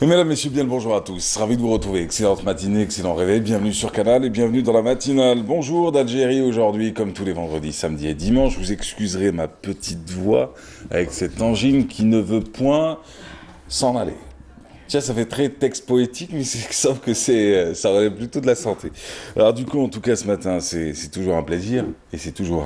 Et mesdames, messieurs, bien le bonjour à tous. Ravi de vous retrouver. Excellente matinée, excellent réveil. Bienvenue sur Canal et bienvenue dans la matinale. Bonjour d'Algérie aujourd'hui, comme tous les vendredis, samedis et dimanches. Vous excuserez ma petite voix avec cette angine qui ne veut point s'en aller. Tiens, ça fait très texte poétique, mais sauf que ça relève plutôt de la santé. Alors du coup, en tout cas, ce matin, c'est toujours un plaisir et c'est toujours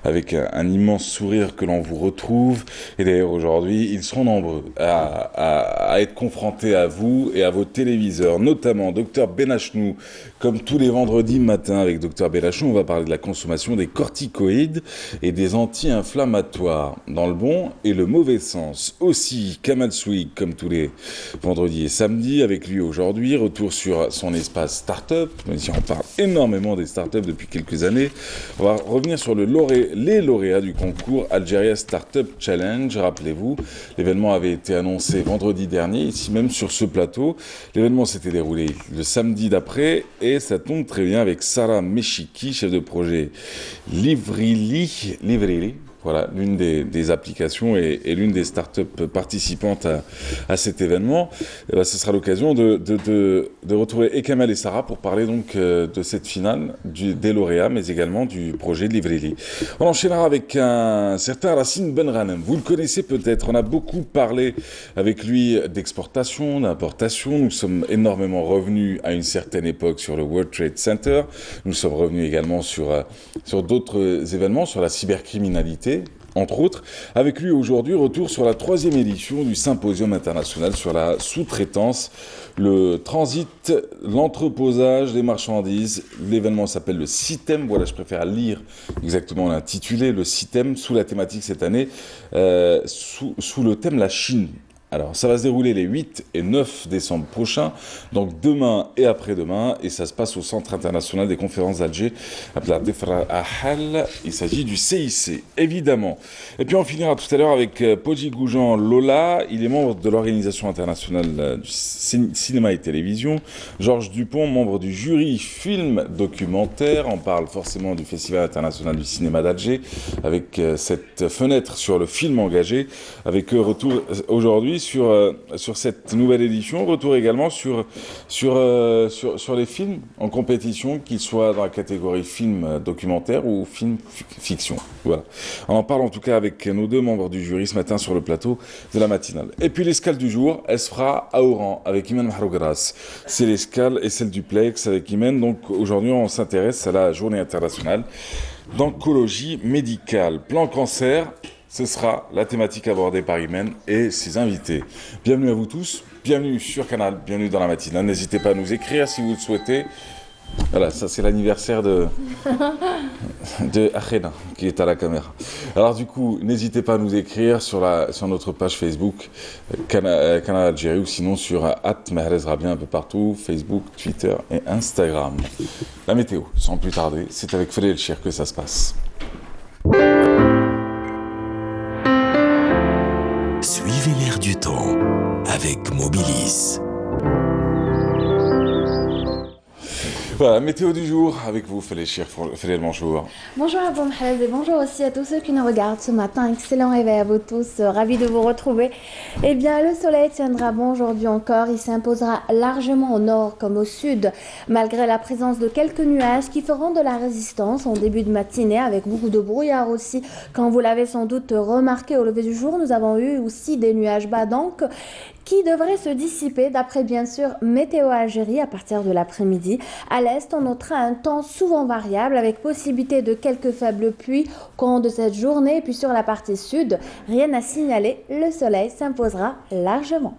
avec un immense sourire que l'on vous retrouve. Et d'ailleurs, aujourd'hui, ils seront nombreux à être confrontés à vous et à vos téléviseurs, notamment Dr Benachnou. Comme tous les vendredis matin avec Dr Benachnou, on va parler de la consommation des corticoïdes et des anti-inflammatoires dans le bon et le mauvais sens. Aussi, Kamal Souik, comme tous les vendredi et samedi, avec lui aujourd'hui, retour sur son espace start-up, même si on parle énormément des start-up depuis quelques années. On va revenir sur les lauréats du concours Algeria Startup Challenge. Rappelez-vous, l'événement avait été annoncé vendredi dernier, ici même sur ce plateau. L'événement s'était déroulé le samedi d'après et ça tombe très bien avec Sarah Meshiki, chef de projet Livrili. Voilà, l'une des applications et l'une des startups participantes à cet événement. Et ben, ce sera l'occasion de retrouver Kamal et Sarah pour parler donc de cette finale des lauréats, mais également du projet de Livreli. On enchaînera avec un certain Racine Benranem. Vous le connaissez peut-être, on a beaucoup parlé avec lui d'exportation, d'importation. Nous sommes énormément revenus à une certaine époque sur le World Trade Center. Nous sommes revenus également sur d'autres événements, sur la cybercriminalité, entre autres. Avec lui aujourd'hui, retour sur la 3e édition du Symposium international sur la sous-traitance, le transit, l'entreposage des marchandises. L'événement s'appelle le CITEM. Voilà, je préfère lire exactement l'intitulé, le CITEM, sous la thématique cette année, sous le thème la Chine. Alors, ça va se dérouler les 8 et 9 décembre prochains, donc demain et après-demain, et ça se passe au Centre international des conférences d'Alger, à Defra Ahal. Il s'agit du CIC, évidemment. Et puis on finira tout à l'heure avec Poggi Goujan Lola. Il est membre de l'Organisation internationale du cinéma et télévision. Georges Dupont, membre du jury film documentaire. On parle forcément du Festival international du cinéma d'Alger, avec cette fenêtre sur le film engagé. Avec eux, retour aujourd'hui sur cette nouvelle édition. Retour également sur les films en compétition, qu'ils soient dans la catégorie film documentaire ou film fiction. Voilà. On en parle en tout cas avec nos deux membres du jury ce matin sur le plateau de la matinale. Et puis l'escale du jour, elle se fera à Oran avec Imen Mahrougras. C'est l'escale et celle du Plex avec Imen. Donc aujourd'hui, on s'intéresse à la journée internationale d'oncologie médicale. Plan cancer. Ce sera la thématique abordée par Imen et ses invités. Bienvenue à vous tous, bienvenue sur Canal, bienvenue dans la matinale. N'hésitez pas à nous écrire si vous le souhaitez. Voilà, ça c'est l'anniversaire de Akhena qui est à la caméra. Alors du coup, n'hésitez pas à nous écrire sur notre page Facebook Canal Algérie ou sinon sur @mahrezrabien un peu partout, Facebook, Twitter et Instagram. La météo, sans plus tarder, c'est avec Félix Elchir que ça se passe. Suivez l'air du temps avec Mobilis. Voilà, météo du jour avec vous, Félix, bonjour. Bonjour à Mohamed et bonjour aussi à tous ceux qui nous regardent ce matin. Excellent réveil à vous tous, ravi de vous retrouver. Eh bien, le soleil tiendra bon aujourd'hui encore. Il s'imposera largement au nord comme au sud, malgré la présence de quelques nuages qui feront de la résistance en début de matinée, avec beaucoup de brouillard aussi. Quand vous l'avez sans doute remarqué au lever du jour, nous avons eu aussi des nuages bas, donc qui devraient se dissiper d'après bien sûr Météo Algérie à partir de l'après-midi. À l'est, on notera un temps souvent variable avec possibilité de quelques faibles pluies au cours de cette journée. Et puis sur la partie sud, rien à signaler, le soleil s'imposera largement.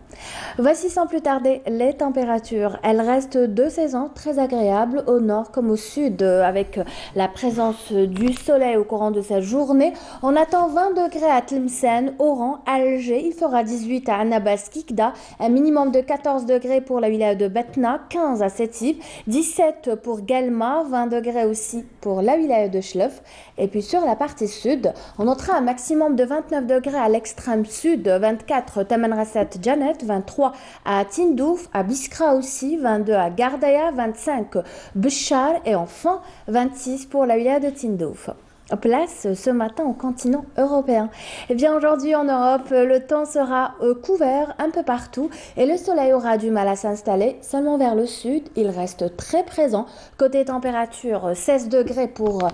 Voici sans plus tarder les températures. Elles restent de saison très agréables au nord comme au sud avec la présence du soleil au courant de cette journée. On attend 20 degrés à Tlemcen, Oran, Alger. Il fera 18 à Annabas, Kikda, un minimum de 14 degrés pour la wilaya de Batna, 15 à Sétif, 17 pour Galma, 20 degrés aussi pour la wilaya de Chlef. Et puis sur la partie sud, on notera un maximum de 29 degrés à l'extrême sud, 24 Tamanrasset Janet, 23 à Tindouf, à Biskra aussi, 22 à Gardaya, 25 Bouchar et enfin 26 pour la wilaya de Tindouf. place ce matin au continent européen. Eh bien aujourd'hui en Europe, le temps sera couvert un peu partout et le soleil aura du mal à s'installer. Seulement vers le sud, il reste très présent. Côté température, 16 degrés pour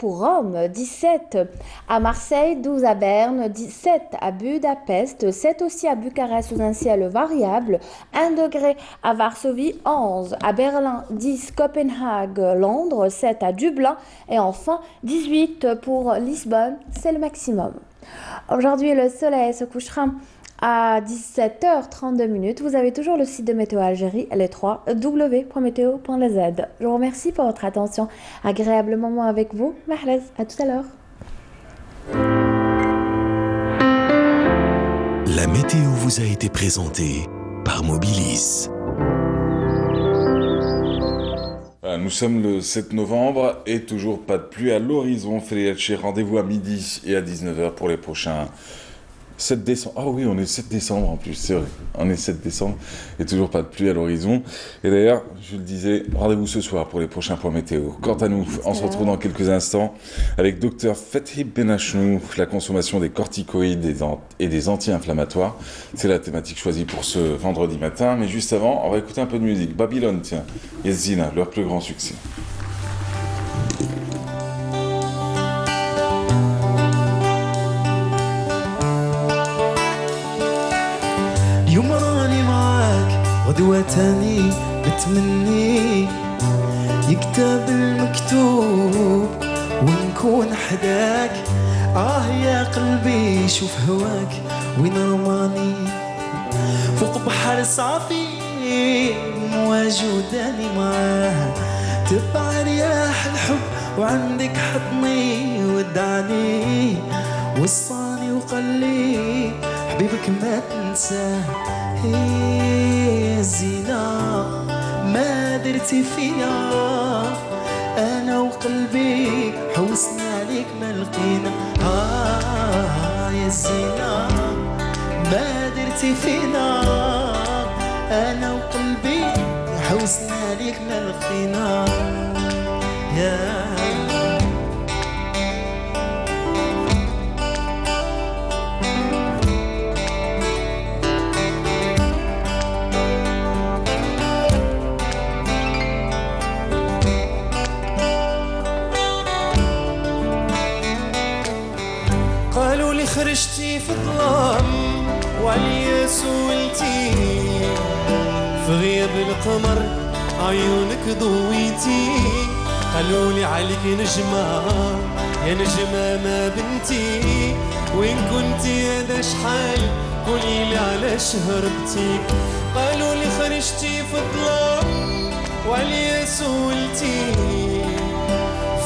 Rome, 17 à Marseille, 12 à Berne, 17 à Budapest, 7 aussi à Bucarest sous un ciel variable, 1 degré à Varsovie, 11 à Berlin, 10 Copenhague, Londres, 7 à Dublin et enfin 18 pour Lisbonne, c'est le maximum. Aujourd'hui, le soleil se couchera à 17h32. Vous avez toujours le site de Météo Algérie, les 3 w.meteo.z. Je vous remercie pour votre attention. Agréable moment avec vous. Mahlaz, à tout à l'heure. La météo vous a été présentée par Mobilis. Nous sommes le 7 novembre et toujours pas de pluie à l'horizon. Felice, rendez-vous à midi et à 19h pour les prochains 7 décembre. Ah oui, on est 7 décembre en plus, c'est vrai. On est 7 décembre et toujours pas de pluie à l'horizon. Et d'ailleurs, je le disais, rendez-vous ce soir pour les prochains points météo. Quant à nous, on se retrouve dans quelques instants avec Dr Fethi Benachnou, la consommation des corticoïdes et des anti-inflammatoires. C'est la thématique choisie pour ce vendredi matin. Mais juste avant, on va écouter un peu de musique. Babylone, tiens, Yezzina, leur plus grand succès. يوم راني معاك غدوة تاني بتمني يكتب المكتوب ونكون حداك يا قلبي شوف هواك وين رماني فوق بحر صافي موجوداني معاه تبع رياح الحب وعندك حضني ودعني وصاني وقلي حبيبك ما تنساه زينة ما درتي فينا أنا وقلبي حوسنا عليك ما لقينا يا زينة ما درتي فينا أنا وقلبي حوسنا عليك ما لقينا يا خرجتي في الظلام وعليا سولتي في غياب القمر عيونك ضويتي قالولي عليك نجمة يا نجمة ما بنتي وين كنتي هذا شحال قوليلي علاش هربتي قالولي خرجتي في الظلام وعليا سولتي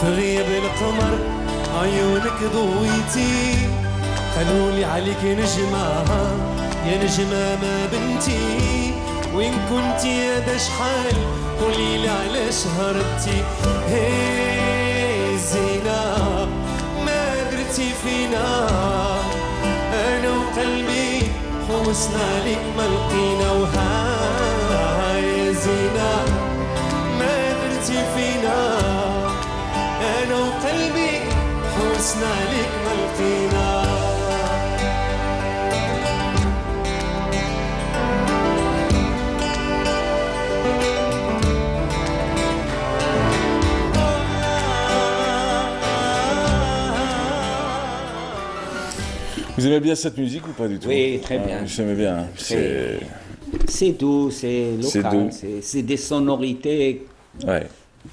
في غياب القمر عيونك ضويتي قالولي عليك نجمة يا نجمة ما بنتي وين كنتي هذا شحال قوليلي علاش هربتي زينة ما درتي فينا أنا وقلبي حوسنا عليك ما لقينا يا زينة ما درتي فينا أنا وقلبي حوسنا عليك ما لقينا Vous aimez bien cette musique ou pas du tout? Oui, très bien. J'aimais bien. C'est doux, c'est local, c'est des sonorités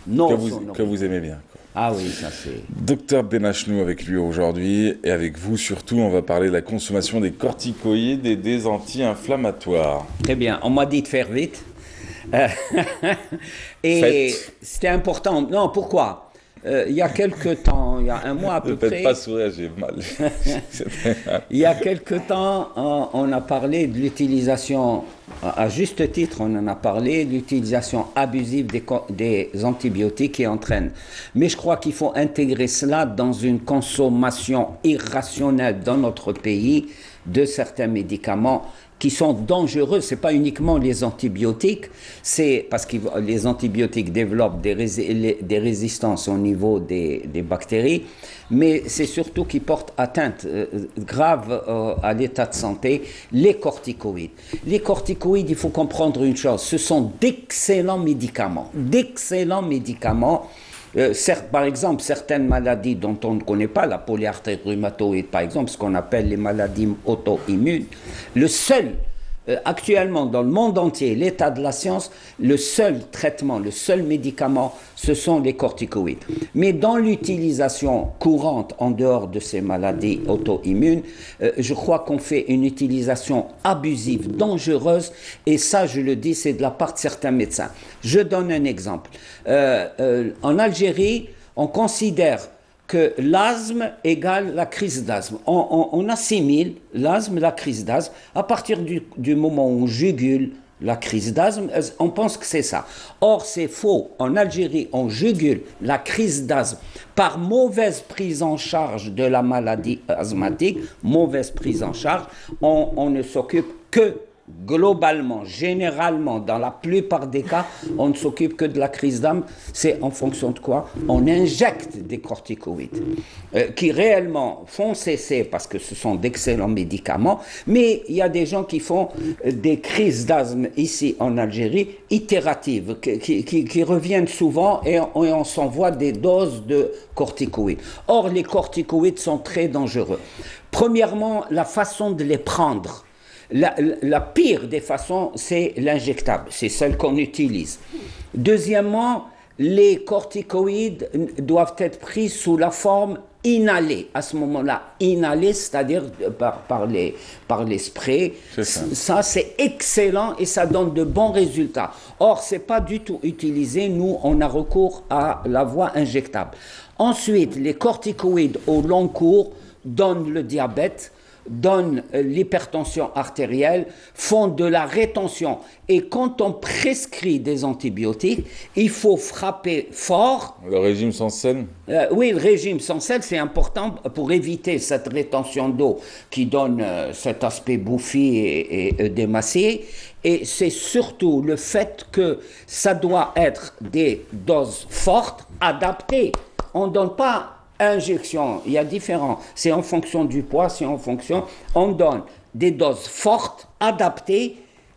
non sonores. Que vous aimez bien. Quoi. Ah oui, ça c'est... Docteur Benachnou avec lui aujourd'hui et avec vous surtout, on va parler de la consommation des corticoïdes et des anti-inflammatoires. Très bien, on m'a dit de faire vite. Et c'était important. Non, pourquoi? Il y a quelque temps, il y a un mois à peu près... Peut-être pas sourire, j'ai mal. Il y a quelque temps, on a parlé de l'utilisation, à juste titre, on en a parlé, de l'utilisation abusive des antibiotiques qui entraînent. Mais je crois qu'il faut intégrer cela dans une consommation irrationnelle dans notre pays de certains médicaments qui sont dangereuses. Ce n'est pas uniquement les antibiotiques, c'est parce que les antibiotiques développent des résistances au niveau des bactéries, mais c'est surtout qui portent atteinte grave à l'état de santé, les corticoïdes. Les corticoïdes, il faut comprendre une chose, ce sont d'excellents médicaments, certes, par exemple, certaines maladies dont on ne connaît pas, la polyarthrite rhumatoïde, par exemple, ce qu'on appelle les maladies auto-immunes, actuellement dans le monde entier, l'état de la science, le seul traitement, le seul médicament, ce sont les corticoïdes. Mais dans l'utilisation courante en dehors de ces maladies auto-immunes, je crois qu'on fait une utilisation abusive, dangereuse, et ça, je le dis, c'est de la part de certains médecins. Je donne un exemple. En Algérie, on considère que l'asthme égale la crise d'asthme. On assimile l'asthme, la crise d'asthme, à partir du moment où on jugule la crise d'asthme, on pense que c'est ça. Or, c'est faux. En Algérie, on jugule la crise d'asthme par mauvaise prise en charge de la maladie asthmatique, mauvaise prise en charge. On ne s'occupe que globalement, généralement, dans la plupart des cas, on ne s'occupe que de la crise d'asthme. C'est en fonction de quoi? On injecte des corticoïdes qui réellement font cesser, parce que ce sont d'excellents médicaments, mais il y a des gens qui font des crises d'asthme ici en Algérie, itératives, qui reviennent souvent et on s'envoie des doses de corticoïdes. Or, les corticoïdes sont très dangereux. Premièrement, la façon de les prendre. La pire des façons, c'est l'injectable. C'est celle qu'on utilise. Deuxièmement, les corticoïdes doivent être pris sous la forme inhalée. À ce moment-là, inhalée, c'est-à-dire par les sprays. Ça, c'est excellent et ça donne de bons résultats. Or, ce n'est pas du tout utilisé. Nous, on a recours à la voie injectable. Ensuite, les corticoïdes au long cours donnent le diabète, donnent l'hypertension artérielle, font de la rétention. Et quand on prescrit des antibiotiques, il faut frapper fort. Le régime sans sel? Oui, le régime sans sel, c'est important pour éviter cette rétention d'eau qui donne cet aspect bouffi et démassé. Et c'est surtout le fait que ça doit être des doses fortes, adaptées. On ne donne pas injection, il y a différents. C'est en fonction du poids, c'est en fonction. On donne des doses fortes, adaptées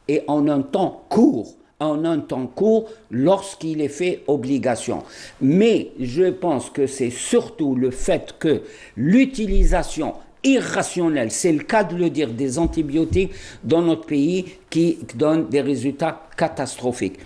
et en un temps court. En un temps court, lorsqu'il est fait obligation. Mais je pense que c'est surtout le fait que l'utilisation irrationnelle, c'est le cas de le dire, des antibiotiques dans notre pays qui donne des résultats catastrophiques.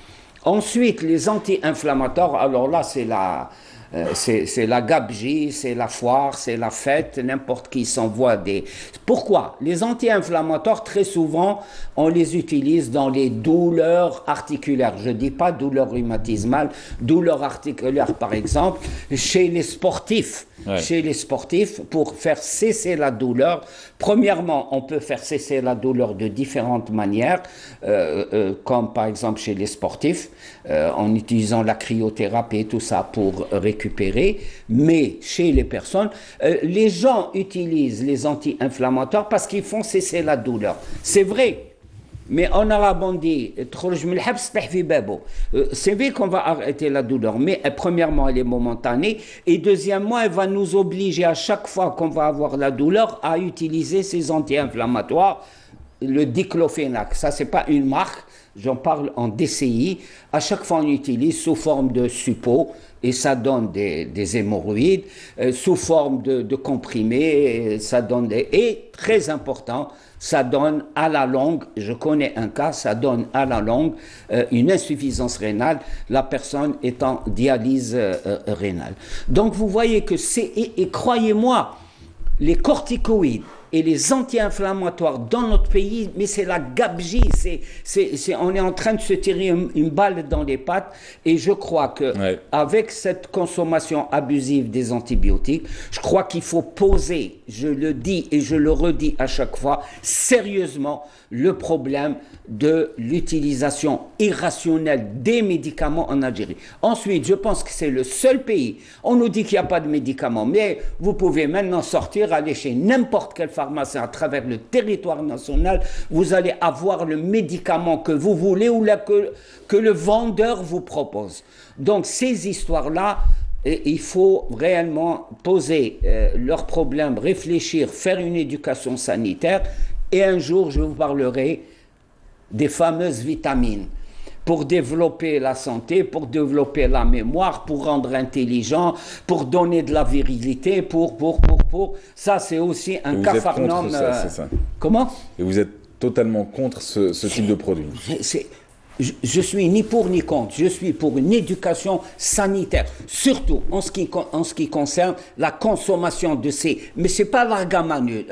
Ensuite, les anti-inflammatoires, alors là, c'est la gabegie, c'est la foire, c'est la fête, n'importe qui s'envoie des... Pourquoi? Les anti-inflammatoires, très souvent, on les utilise dans les douleurs articulaires. Je ne dis pas douleurs rhumatismales, douleurs articulaires, par exemple, chez les sportifs. Ouais. Chez les sportifs, pour faire cesser la douleur, premièrement, on peut faire cesser la douleur de différentes manières, comme par exemple chez les sportifs, en utilisant la cryothérapie et tout ça pour récupérer, mais chez les personnes, les gens utilisent les anti-inflammatoires parce qu'ils font cesser la douleur. C'est vrai. Mais en arabe, on dit c'est vrai qu'on va arrêter la douleur, mais premièrement, elle est momentanée, et deuxièmement, elle va nous obliger à chaque fois qu'on va avoir la douleur à utiliser ces anti-inflammatoires, le diclofenac. Ça, c'est pas une marque, j'en parle en DCI. À chaque fois, on utilise sous forme de suppôt, et ça donne des hémorroïdes, sous forme de comprimés, ça donne et très important, ça donne à la longue, je connais un cas, ça donne à la longue une insuffisance rénale, la personne est en dialyse rénale. Donc vous voyez que c'est, et croyez-moi, les corticoïdes et les anti-inflammatoires dans notre pays, mais c'est la gabegie, on est en train de se tirer une balle dans les pattes, et je crois que avec cette consommation abusive des antibiotiques, je crois qu'il faut poser, je le dis et je le redis à chaque fois, sérieusement, le problème de l'utilisation irrationnelle des médicaments en Algérie. Ensuite, je pense que c'est le seul pays, on nous dit qu'il n'y a pas de médicaments, mais vous pouvez maintenant sortir, aller chez n'importe quelle pharmaciens à travers le territoire national, vous allez avoir le médicament que vous voulez ou que le vendeur vous propose. Donc ces histoires-là, il faut réellement poser leurs problèmes, réfléchir, faire une éducation sanitaire. Et un jour, je vous parlerai des fameuses vitamines pour développer la santé, pour développer la mémoire, pour rendre intelligent, pour donner de la virilité, Ça, c'est aussi un capharnaüm. C'est ça. Comment? Et vous êtes totalement contre ce type de produit. Je suis ni pour ni contre, je suis pour une éducation sanitaire, surtout en ce qui concerne la consommation de ces... Mais ce n'est pas l'argamanu,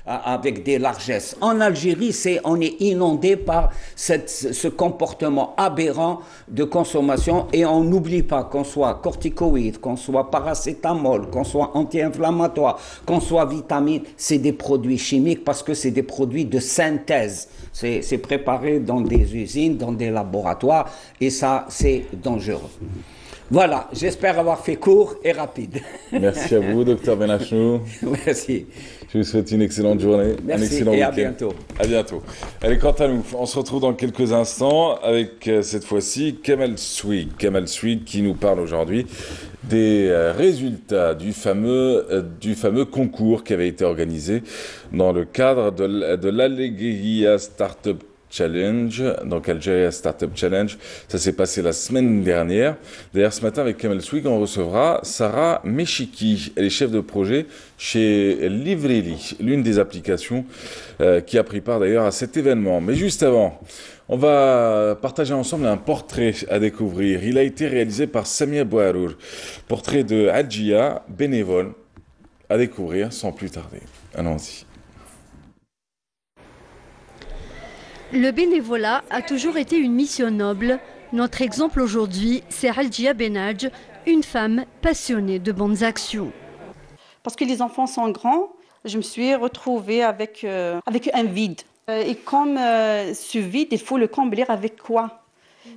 avec des largesses. En Algérie, on est inondé par ce comportement aberrant de consommation et on n'oublie pas qu'on soit corticoïde, qu'on soit paracétamol, qu'on soit anti-inflammatoire, qu'on soit vitamine, c'est des produits chimiques parce que c'est des produits de synthèse. C'est préparé dans des usines, dans des laboratoires, et ça, c'est dangereux. Voilà, j'espère avoir fait court et rapide. Merci à vous, docteur Benachnou. Merci. Je vous souhaite une excellente journée, merci, un excellent et week-end. à bientôt. À bientôt. Allez, quant à nous, on se retrouve dans quelques instants avec cette fois-ci Kamel Swig. Kamel Swig qui nous parle aujourd'hui des résultats du fameux concours qui avait été organisé dans le cadre de l'Algeria Startup Challenge, donc Algeria Startup Challenge. Ça s'est passé la semaine dernière. D'ailleurs, ce matin, avec Kamel Swig, on recevra Sarah Meshiki. Elle est chef de projet chez Livreli, l'une des applications qui a pris part d'ailleurs à cet événement. Mais juste avant, on va partager ensemble un portrait à découvrir. Il a été réalisé par Samia Bouharour. Portrait de Hadjia, bénévole, à découvrir sans plus tarder. Allons-y. Le bénévolat a toujours été une mission noble. Notre exemple aujourd'hui, c'est Hadjia Benadj, une femme passionnée de bonnes actions. Parce que les enfants sont grands, je me suis retrouvée avec un vide. Et comme ce vide, il faut le combler avec quoi?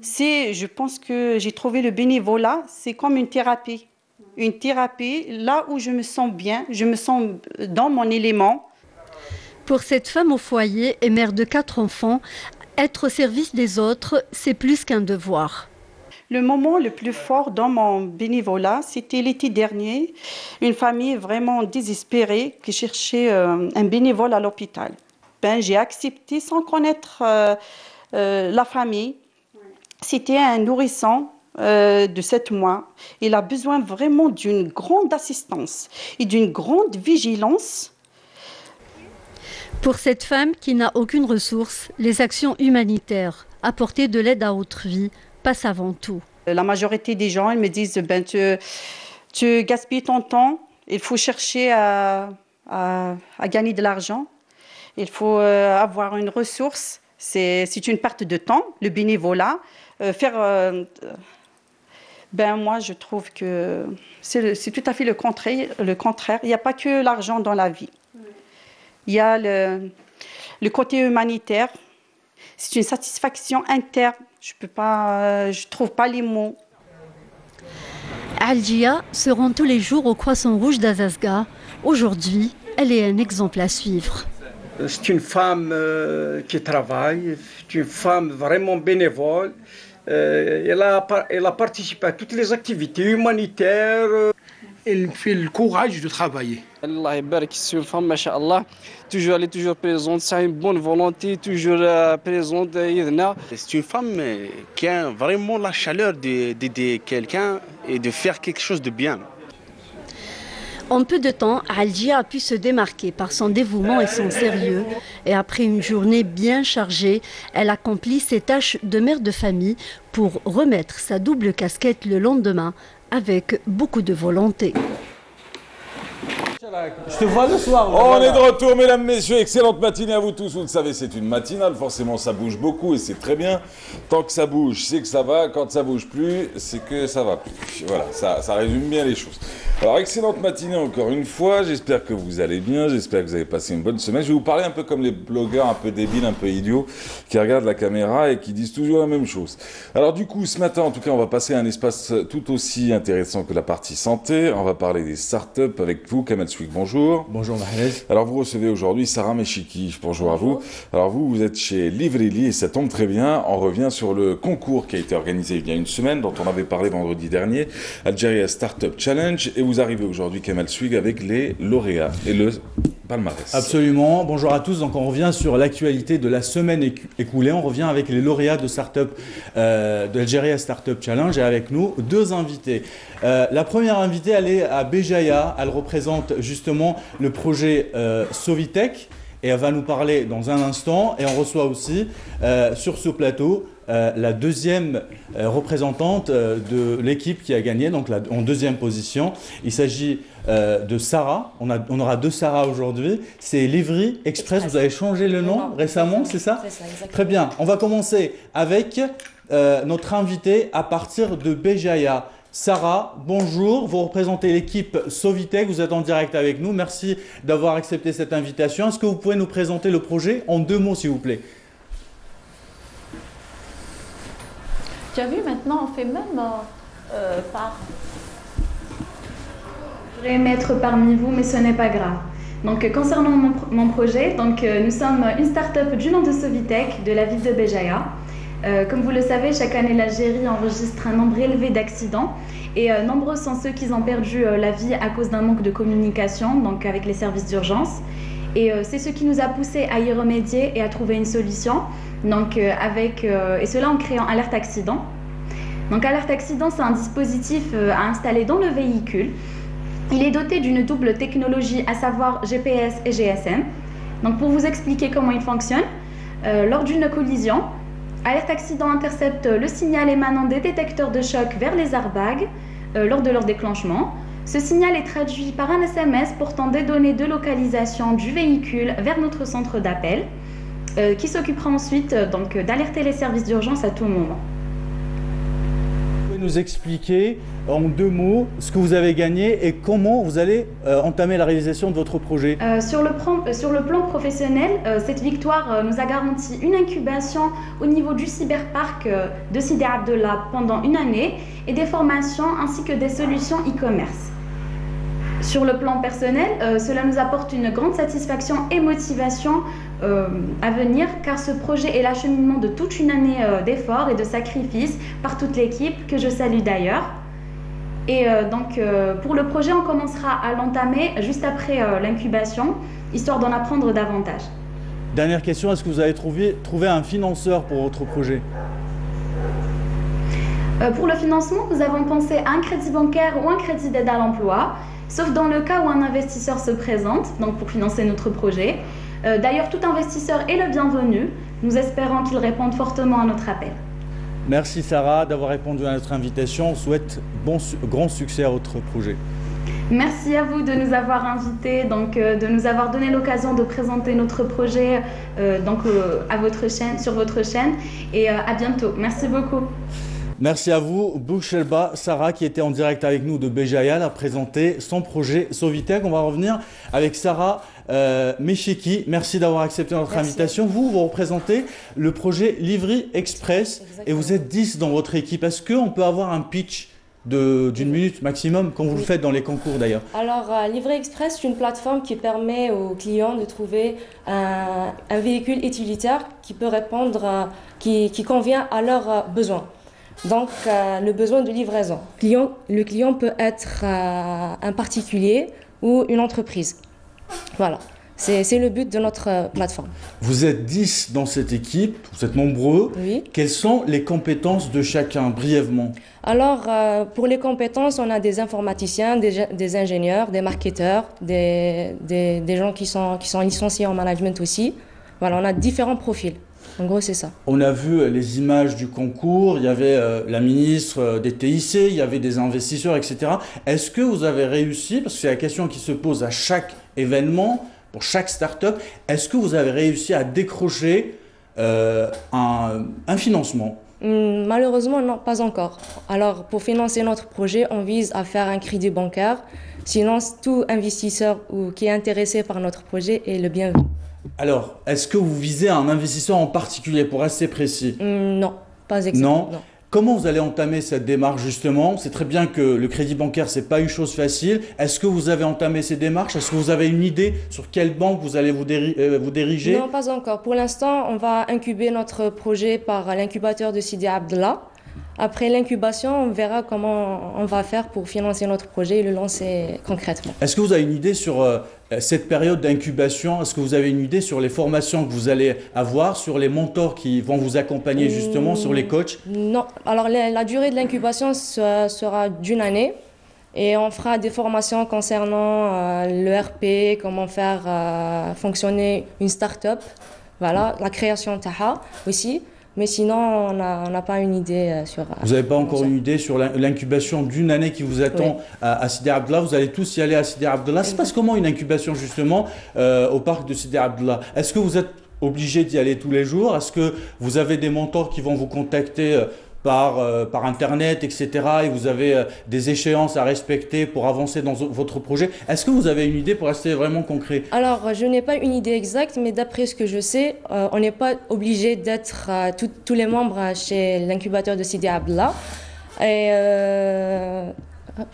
Je pense que j'ai trouvé le bénévolat, c'est comme une thérapie. Une thérapie, là où je me sens bien, je me sens dans mon élément. Pour cette femme au foyer et mère de 4 enfants, être au service des autres, c'est plus qu'un devoir. Le moment le plus fort dans mon bénévolat, c'était l'été dernier. Une famille vraiment désespérée qui cherchait un bénévole à l'hôpital. J'ai accepté sans connaître la famille. C'était un nourrisson de 7 mois. Il a besoin vraiment d'une grande assistance et d'une grande vigilance. Pour cette femme qui n'a aucune ressource, les actions humanitaires, apporter de l'aide à autrui, passent avant tout. La majorité des gens ils me disent tu gaspilles ton temps, il faut chercher à gagner de l'argent, il faut avoir une ressource, c'est une perte de temps, le bénévolat. Moi je trouve que c'est tout à fait le contraire. Il n'y a pas que l'argent dans la vie. Il y a le côté humanitaire. C'est une satisfaction interne. Je trouve pas les mots. Hadjia se rend tous les jours au Croissant Rouge d'Azazga. Aujourd'hui, elle est un exemple à suivre. C'est une femme qui travaille, c'est une femme vraiment bénévole. Elle a participé à toutes les activités humanitaires. Elle fait le courage de travailler. Allah barak, c'est une femme, masha'Allah. Elle est toujours présente, c'est une bonne volonté, toujours présente. C'est une femme qui a vraiment la chaleur d'aider quelqu'un et de faire quelque chose de bien. En peu de temps, Hadjia a pu se démarquer par son dévouement et son sérieux. Et après une journée bien chargée, elle accomplit ses tâches de mère de famille pour remettre sa double casquette le lendemain avec beaucoup de volonté. Je te vois le soir. On est de retour, mesdames, messieurs. Excellente matinée à vous tous. Vous le savez, c'est une matinale. Forcément, ça bouge beaucoup et c'est très bien. Tant que ça bouge, c'est que ça va. Quand ça bouge plus, c'est que ça va plus. Voilà, ça résume bien les choses. Alors, excellente matinée encore une fois, j'espère que vous allez bien, j'espère que vous avez passé une bonne semaine. Je vais vous parler un peu comme les blogueurs un peu débiles, un peu idiots, qui regardent la caméra et qui disent toujours la même chose. Alors du coup, ce matin, en tout cas, on va passer à un espace tout aussi intéressant que la partie santé. On va parler des startups avec vous, Kamal Souik, bonjour. Bonjour Mahrez. Alors vous recevez aujourd'hui Sarah Meshiki, bonjour à vous. Alors vous êtes chez Livreli et ça tombe très bien, on revient sur le concours qui a été organisé il y a une semaine, dont on avait parlé vendredi dernier, Algeria Startup Challenge, et vous arrivez aujourd'hui, Kamal Souik, avec les lauréats et le palmarès. Absolument. Bonjour à tous. Donc on revient sur l'actualité de la semaine écoulée. On revient avec les lauréats de Startup de l'Algeria Startup Challenge et avec nous deux invités. La première invitée, elle est à Béjaïa. Elle représente justement le projet Sovitech et elle va nous parler dans un instant. Et on reçoit aussi sur ce plateau la deuxième représentante de l'équipe qui a gagné, donc en deuxième position. Il s'agit de Sarah. On aura deux Sarah aujourd'hui. C'est Livry Express. Vous avez changé le nom récemment, c'est ça? C'est ça, exactement. Très bien. On va commencer avec notre invitée à partir de Béjaïa. Sarah, bonjour. Vous représentez l'équipe Sovitech. Vous êtes en direct avec nous. Merci d'avoir accepté cette invitation. Est-ce que vous pouvez nous présenter le projet en deux mots, s'il vous plaît? Tu as vu, maintenant, on fait même par... Je voudrais m'être parmi vous, mais ce n'est pas grave. Donc, concernant mon projet, nous sommes une start-up du nom de Sovitech, de la ville de Béjaïa. Comme vous le savez, chaque année, l'Algérie enregistre un nombre élevé d'accidents et nombreux sont ceux qui ont perdu la vie à cause d'un manque de communication, donc avec les services d'urgence. Et c'est ce qui nous a poussé à y remédier et à trouver une solution, et cela en créant Alerte Accident. Donc Alerte Accident, c'est un dispositif à installer dans le véhicule. Il est doté d'une double technologie, à savoir GPS et GSM. Donc pour vous expliquer comment il fonctionne, lors d'une collision, Alerte Accident intercepte le signal émanant des détecteurs de choc vers les airbags lors de leur déclenchement. Ce signal est traduit par un SMS portant des données de localisation du véhicule vers notre centre d'appel, qui s'occupera ensuite d'alerter les services d'urgence à tout moment. Vous pouvez nous expliquer en deux mots ce que vous avez gagné et comment vous allez entamer la réalisation de votre projet? Sur le plan professionnel, cette victoire nous a garanti une incubation au niveau du cyberparc de Sidi Abdallah pendant une année et des formations ainsi que des solutions e-commerce. Sur le plan personnel, cela nous apporte une grande satisfaction et motivation à venir car ce projet est l'acheminement de toute une année d'efforts et de sacrifices par toute l'équipe que je salue d'ailleurs. Et pour le projet, on commencera à l'entamer juste après l'incubation, histoire d'en apprendre davantage. Dernière question, est-ce que vous avez trouvé un financeur pour votre projet? Pour le financement, nous avons pensé à un crédit bancaire ou un crédit d'aide à l'emploi, sauf dans le cas où un investisseur se présente, donc pour financer notre projet. D'ailleurs, tout investisseur est le bienvenu. Nous espérons qu'il réponde fortement à notre appel. Merci Sarah d'avoir répondu à notre invitation. On souhaite grand succès à votre projet. Merci à vous de nous avoir invités, de nous avoir donné l'occasion de présenter notre projet sur votre chaîne. Et à bientôt. Merci beaucoup. Merci à vous, Bouchelba, Sarah, qui était en direct avec nous de Béjaïa, a présenté son projet Sovitech. On va revenir avec Sarah Meshiki. Merci d'avoir accepté notre invitation. Vous représentez le projet Livry Express. Exactement. Et vous êtes 10 dans votre équipe. Est-ce qu'on peut avoir un pitch d'une minute maximum, comme vous le faites dans les concours d'ailleurs? Alors, Livry Express, c'est une plateforme qui permet aux clients de trouver un véhicule utilitaire qui peut répondre, qui convient à leurs besoins. Donc, le besoin de livraison. Le client peut être un particulier ou une entreprise. Voilà, c'est le but de notre plateforme. Vous êtes 10 dans cette équipe, vous êtes nombreux. Oui. Quelles sont les compétences de chacun, brièvement? Alors, pour les compétences, on a des informaticiens, des ingénieurs, des marketeurs, des gens qui sont licenciés en management aussi. Voilà, on a différents profils. En gros, c'est ça. On a vu les images du concours, il y avait la ministre des TIC, il y avait des investisseurs, etc. Est-ce que vous avez réussi, parce que c'est la question qui se pose à chaque événement, pour chaque start-up, est-ce que vous avez réussi à décrocher un financement? Malheureusement, non, pas encore. Alors, pour financer notre projet, on vise à faire un crédit bancaire. Sinon, tout investisseur qui est intéressé par notre projet est le bienvenu. Alors, est-ce que vous visez un investisseur en particulier, pour rester précis? Non, pas exactement. Non. Comment vous allez entamer cette démarche justement? C'est très bien que le crédit bancaire, c'est pas une chose facile. Est-ce que vous avez entamé ces démarches? Est-ce que vous avez une idée sur quelle banque vous allez vous diriger? Non, pas encore. Pour l'instant, on va incuber notre projet par l'incubateur de Sidi Abdallah. Après l'incubation, on verra comment on va faire pour financer notre projet et le lancer concrètement. Est-ce que vous avez une idée sur cette période d'incubation? Est-ce que vous avez une idée sur les formations que vous allez avoir, sur les mentors qui vont vous accompagner justement, sur les coachs? Non. Alors la durée de l'incubation sera d'une année et on fera des formations concernant le RP, comment faire fonctionner une start-up, voilà, la création de Taha aussi. Mais sinon, on n'a pas une idée sur... Vous n'avez pas encore une idée sur l'incubation d'une année qui vous attend à Sidi Abdallah? Vous allez tous y aller à Sidi Abdallah. Ça se passe comment une incubation justement au parc de Sidi Abdallah? Est-ce que vous êtes obligé d'y aller tous les jours? Est-ce que vous avez des mentors qui vont vous contacter par Internet, etc. et vous avez des échéances à respecter pour avancer dans votre projet? Est-ce que vous avez une idée pour rester vraiment concret? Alors, je n'ai pas une idée exacte, mais d'après ce que je sais, on n'est pas obligé d'être tous les membres chez l'incubateur de Sidi Abdallah. Et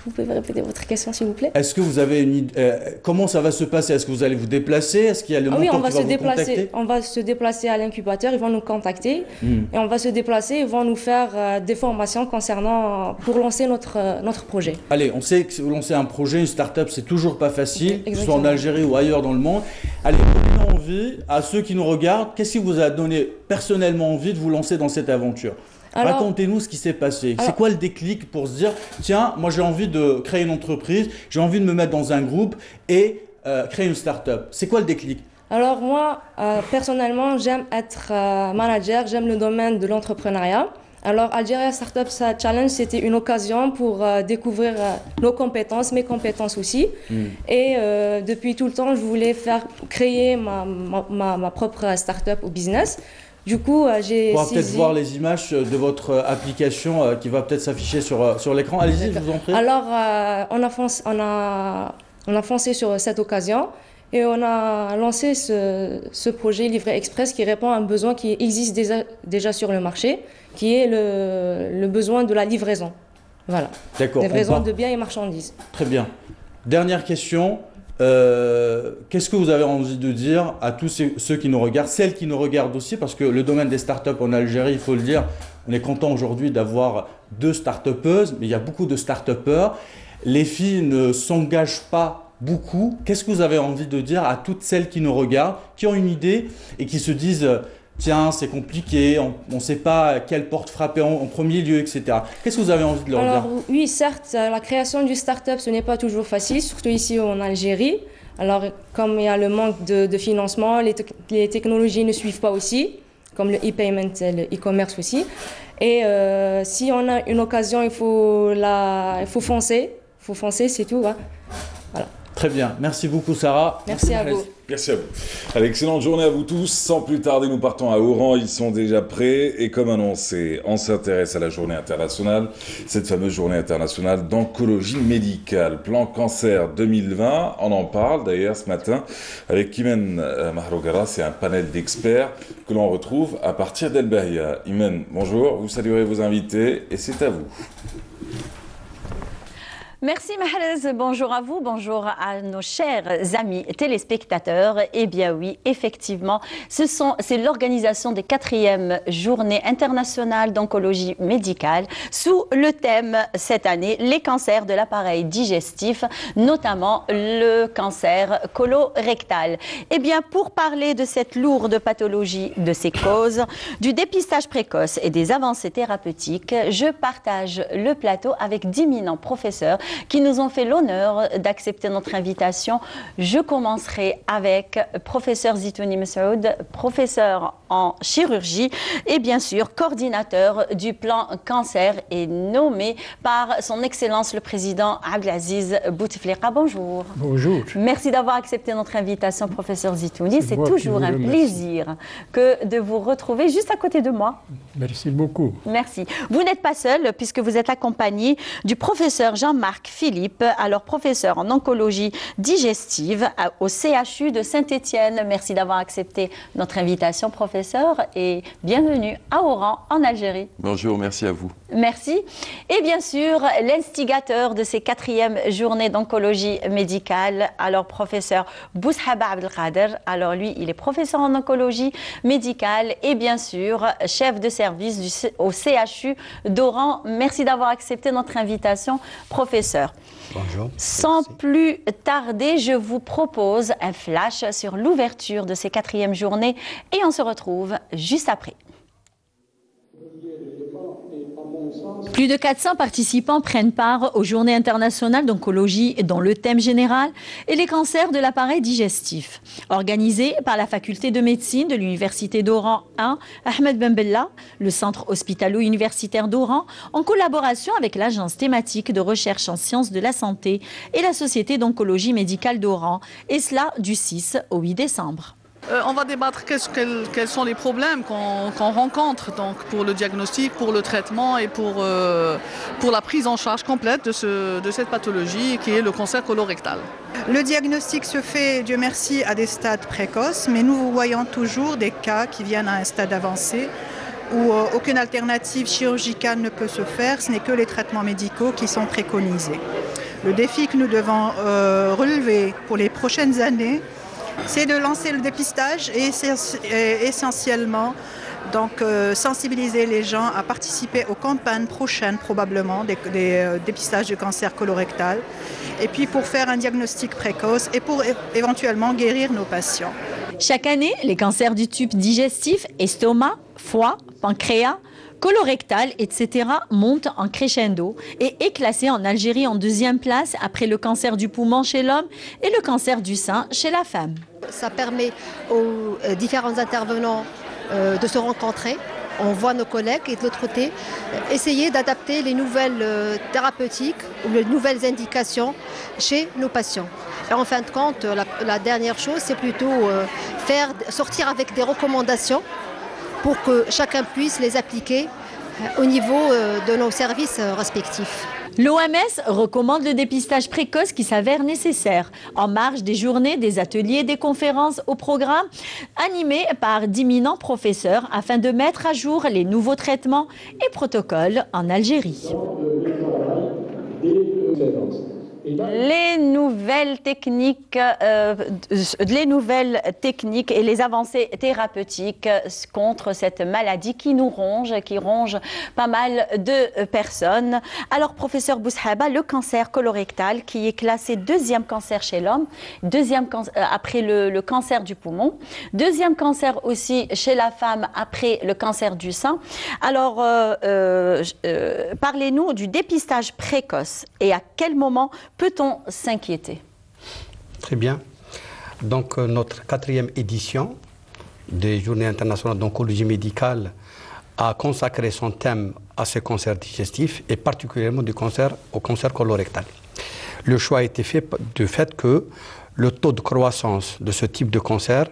vous pouvez répéter votre question, s'il vous plaît? Est-ce que vous avez une idée? Comment ça va se passer? Est-ce que vous allez vous déplacer? Est-ce qu'il y a le mentor qui va vous contacter? On va se déplacer à l'incubateur, ils vont nous contacter et on va se déplacer, ils vont nous faire des formations pour lancer notre projet. Allez, on sait que lancer un projet, une start-up, c'est toujours pas facile, que ce soit en Algérie ou ailleurs dans le monde. Allez, donnez envie à ceux qui nous regardent, qu'est-ce qui vous a donné personnellement envie de vous lancer dans cette aventure? Racontez-nous ce qui s'est passé. C'est quoi le déclic pour se dire, tiens, moi j'ai envie de créer une entreprise, j'ai envie de me mettre dans un groupe et créer une start-up. C'est quoi le déclic? Alors moi, personnellement, j'aime être manager, j'aime le domaine de l'entrepreneuriat. Alors Algeria Startup Challenge, c'était une occasion pour découvrir nos compétences, mes compétences aussi. Et depuis tout le temps, je voulais créer ma propre start-up ou business. Du coup, j'ai On va peut-être voir les images de votre application qui va peut-être s'afficher sur l'écran. Allez-y, je vous en prie. Alors, on a foncé sur cette occasion et on a lancé ce projet Livret Express qui répond à un besoin qui existe déjà sur le marché, qui est le besoin de la livraison. Voilà. D'accord. Livraison de biens et marchandises. Très bien. Dernière question. Qu'est-ce que vous avez envie de dire à tous ceux qui nous regardent, celles qui nous regardent aussi, parce que le domaine des startups en Algérie, il faut le dire, on est content aujourd'hui d'avoir 2 startupeuses, mais il y a beaucoup de startupeurs. Les filles ne s'engagent pas beaucoup. Qu'est-ce que vous avez envie de dire à toutes celles qui nous regardent, qui ont une idée et qui se disent tiens, c'est compliqué, on ne sait pas quelle porte frapper en premier lieu, etc. Qu'est-ce que vous avez envie de leur dire? Oui, certes, la création du start-up, ce n'est pas toujours facile, surtout ici en Algérie. Alors, comme il y a le manque de financement, les technologies ne suivent pas aussi, comme le e-payment et le e-commerce aussi. Et si on a une occasion, il faut foncer. Il faut foncer, c'est tout. Hein. Voilà. Très bien. Merci beaucoup, Sarah. Merci à vous. Merci à vous. Allez, excellente journée à vous tous. Sans plus tarder, nous partons à Oran. Ils sont déjà prêts. Et comme annoncé, on s'intéresse à la journée internationale. Cette fameuse journée internationale d'oncologie médicale. Plan cancer 2020. On en parle d'ailleurs ce matin avec Imen Mahrogara. C'est un panel d'experts que l'on retrouve à partir d'El Bahia. Imen, bonjour. Vous saluerez vos invités et c'est à vous. Merci Mahrez, bonjour à vous, bonjour à nos chers amis téléspectateurs. Eh bien oui, effectivement, c'est l'organisation des 4e journées internationales d'oncologie médicale sous le thème cette année, les cancers de l'appareil digestif, notamment le cancer colorectal. Eh bien, pour parler de cette lourde pathologie, de ses causes, du dépistage précoce et des avancées thérapeutiques, je partage le plateau avec d'imminents professeurs qui nous ont fait l'honneur d'accepter notre invitation. Je commencerai avec professeur Zitouni Messoud, professeur en chirurgie et bien sûr coordinateur du plan cancer et nommé par son Excellence le Président Abdelaziz Bouteflika. Bonjour. Bonjour. Merci d'avoir accepté notre invitation, professeur Zitouni. C'est toujours un plaisir que de vous retrouver juste à côté de moi. Merci beaucoup. Merci. Vous n'êtes pas seul puisque vous êtes accompagné du professeur Jean-Marc Philippe, alors professeur en oncologie digestive au CHU de Saint-Étienne. Merci d'avoir accepté notre invitation, professeur, et bienvenue à Oran, en Algérie. Bonjour, merci à vous. Merci. Et bien sûr, l'instigateur de ces 4e journées d'oncologie médicale, alors professeur Boushaba Abdelkader. Alors lui, il est professeur en oncologie médicale et bien sûr, chef de service au CHU d'Oran. Merci d'avoir accepté notre invitation, professeur. Bonjour. Sans plus tarder, je vous propose un flash sur l'ouverture de ces 4e journées et on se retrouve juste après. Plus de 400 participants prennent part aux Journées internationales d'oncologie dont le thème général est les cancers de l'appareil digestif. Organisé par la faculté de médecine de l'université d'Oran 1, Ahmed Ben Bella, le centre hospitalo-universitaire d'Oran, en collaboration avec l'agence thématique de recherche en sciences de la santé et la société d'oncologie médicale d'Oran, et cela du 6 au 8 décembre. On va débattre quels sont les problèmes qu'on rencontre donc, pour le diagnostic, pour le traitement et pour la prise en charge complète de cette pathologie qui est le cancer colorectal. Le diagnostic se fait, Dieu merci, à des stades précoces, mais nous voyons toujours des cas qui viennent à un stade avancé où aucune alternative chirurgicale ne peut se faire, ce n'est que les traitements médicaux qui sont préconisés. Le défi que nous devons relever pour les prochaines années, c'est de lancer le dépistage et essentiellement donc, sensibiliser les gens à participer aux campagnes prochaines probablement des dépistages de cancer colorectal et puis pour faire un diagnostic précoce et pour éventuellement guérir nos patients. Chaque année, les cancers du tube digestif, estomac, foie, pancréas, colorectal, etc. monte en crescendo et est classé en Algérie en 2e place après le cancer du poumon chez l'homme et le cancer du sein chez la femme. Ça permet aux différents intervenants de se rencontrer. On voit nos collègues et de l'autre côté, essayer d'adapter les nouvelles thérapeutiques ou les nouvelles indications chez nos patients. Et en fin de compte, la dernière chose, c'est plutôt sortir avec des recommandations pour que chacun puisse les appliquer au niveau de nos services respectifs. L'OMS recommande le dépistage précoce qui s'avère nécessaire en marge des journées, des ateliers, des conférences au programme animés par d'éminents professeurs afin de mettre à jour les nouveaux traitements et protocoles en Algérie. Les nouvelles techniques et les avancées thérapeutiques contre cette maladie qui nous ronge, qui ronge pas mal de personnes. Alors, professeur Boushaba, le cancer colorectal qui est classé 2e cancer chez l'homme, après le cancer du poumon, 2e cancer aussi chez la femme après le cancer du sein. Alors, parlez-nous du dépistage précoce et à quel moment peut-on s'inquiéter? Très bien. Donc, notre 4e édition des Journées internationales d'oncologie médicale a consacré son thème à ce cancer digestif et particulièrement au cancer colorectal. Le choix a été fait du fait que le taux de croissance de ce type de cancer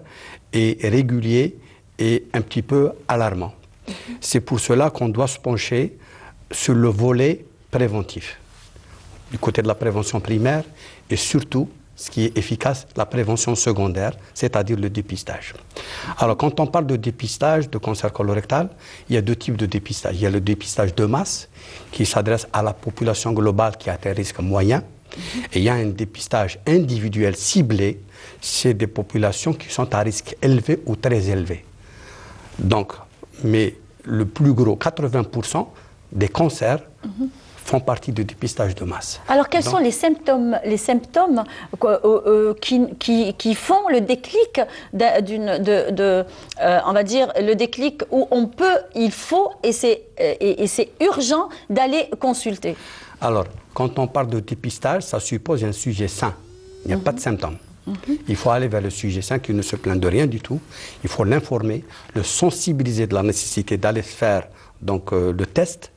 est régulier et un petit peu alarmant. C'est pour cela qu'on doit se pencher sur le volet préventif, du côté de la prévention primaire et surtout, ce qui est efficace, la prévention secondaire, c'est-à-dire le dépistage. Alors, quand on parle de dépistage de cancer colorectal, il y a 2 types de dépistage. Il y a le dépistage de masse, qui s'adresse à la population globale qui a un risque moyen. Et il y a un dépistage individuel ciblé, c'est des populations qui sont à risque élevé ou très élevé. Donc, mais le plus gros, 80% des cancers, font partie du dépistage de masse. Alors, quels sont les symptômes qui font le déclic on va dire, le déclic où il faut, et c'est urgent d'aller consulter? Alors, quand on parle de dépistage, ça suppose un sujet sain. Il n'y a pas de symptômes. Il faut aller vers le sujet sain qui ne se plaint de rien du tout. Il faut l'informer, le sensibiliser de la nécessité d'aller faire donc, le test.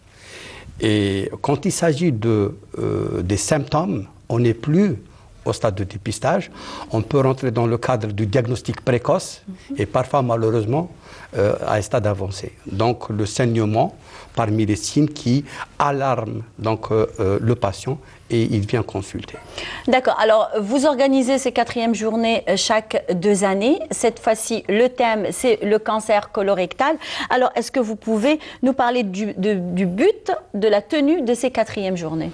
Et quand il s'agit des symptômes, on n'est plus au stade de dépistage. On peut rentrer dans le cadre du diagnostic précoce et parfois, malheureusement, à un stade avancé. Donc, le saignement, parmi les signes qui alarment donc, le patient et il vient consulter. D'accord. Alors, vous organisez ces 4e journées chaque 2 années. Cette fois-ci, le thème, c'est le cancer colorectal. Alors, est-ce que vous pouvez nous parler du but de la tenue de ces 4e journées?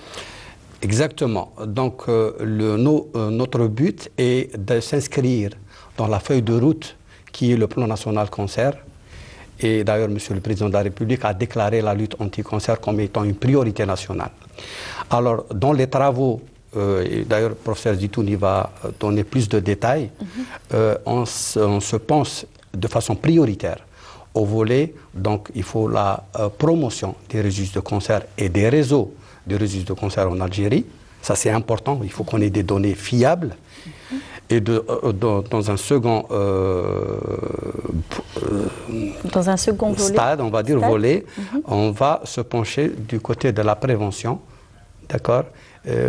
Exactement. Donc, notre but est de s'inscrire dans la feuille de route qui est le plan national cancer. Et d'ailleurs, Monsieur le Président de la République a déclaré la lutte anti-cancer comme étant une priorité nationale. Alors, dans les travaux, et d'ailleurs, le professeur Zitouni va donner plus de détails, on se pense de façon prioritaire au volet, donc il faut la promotion des registres de cancer et des réseaux de registres de cancer en Algérie. Ça, c'est important, il faut qu'on ait des données fiables. Et dans un second stade, on va dire volet, on va se pencher du côté de la prévention, d'accord,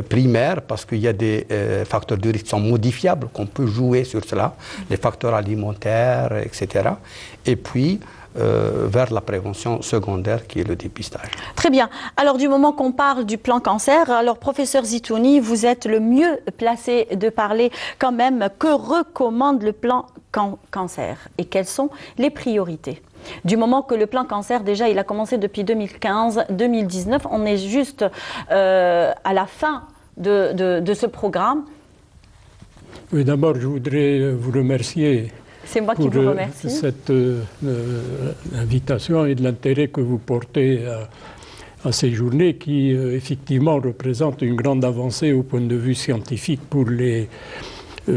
primaire, parce qu'il y a des facteurs de risque qui sont modifiables, qu'on peut jouer sur cela, les facteurs alimentaires, etc. Et puis, vers la prévention secondaire qui est le dépistage. Très bien. Alors du moment qu'on parle du plan cancer, alors professeur Zitouni, vous êtes le mieux placé de parler quand même. Que recommande le plan cancer et quelles sont les priorités? Du moment que le plan cancer, déjà, il a commencé depuis 2015-2019, on est juste à la fin de ce programme. Oui, d'abord, je voudrais vous remercier. C'est moi qui vous remercie. Cette invitation et de l'intérêt que vous portez à ces journées qui, effectivement, représentent une grande avancée au point de vue scientifique pour les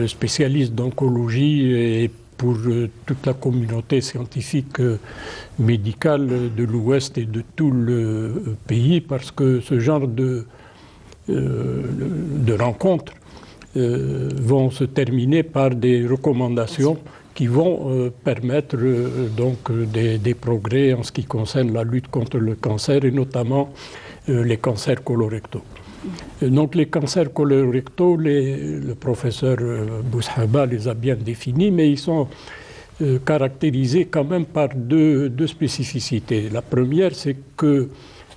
spécialistes d'oncologie et pour toute la communauté scientifique médicale de l'Ouest et de tout le pays, parce que ce genre de rencontres vont se terminer par des recommandations qui vont permettre donc des progrès en ce qui concerne la lutte contre le cancer et notamment les cancers colorectaux. Donc les cancers colorectaux, le professeur Boushaba les a bien définis, mais ils sont caractérisés quand même par deux spécificités. La première, c'est que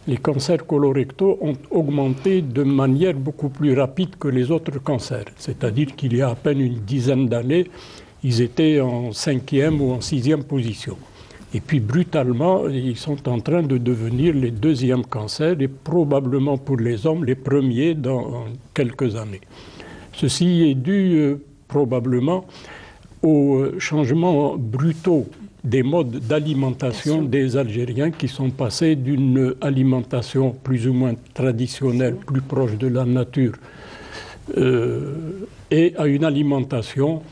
les cancers colorectaux ont augmenté de manière beaucoup plus rapide que les autres cancers. C'est-à-dire qu'il y a à peine une dizaine d'années, ils étaient en 5e ou en 6e position. Et puis brutalement, ils sont en train de devenir les 2e cancers et probablement pour les hommes les premiers dans quelques années. Ceci est dû probablement aux changements brutaux des modes d'alimentation des Algériens qui sont passés d'une alimentation plus ou moins traditionnelle, plus proche de la nature, et à une alimentation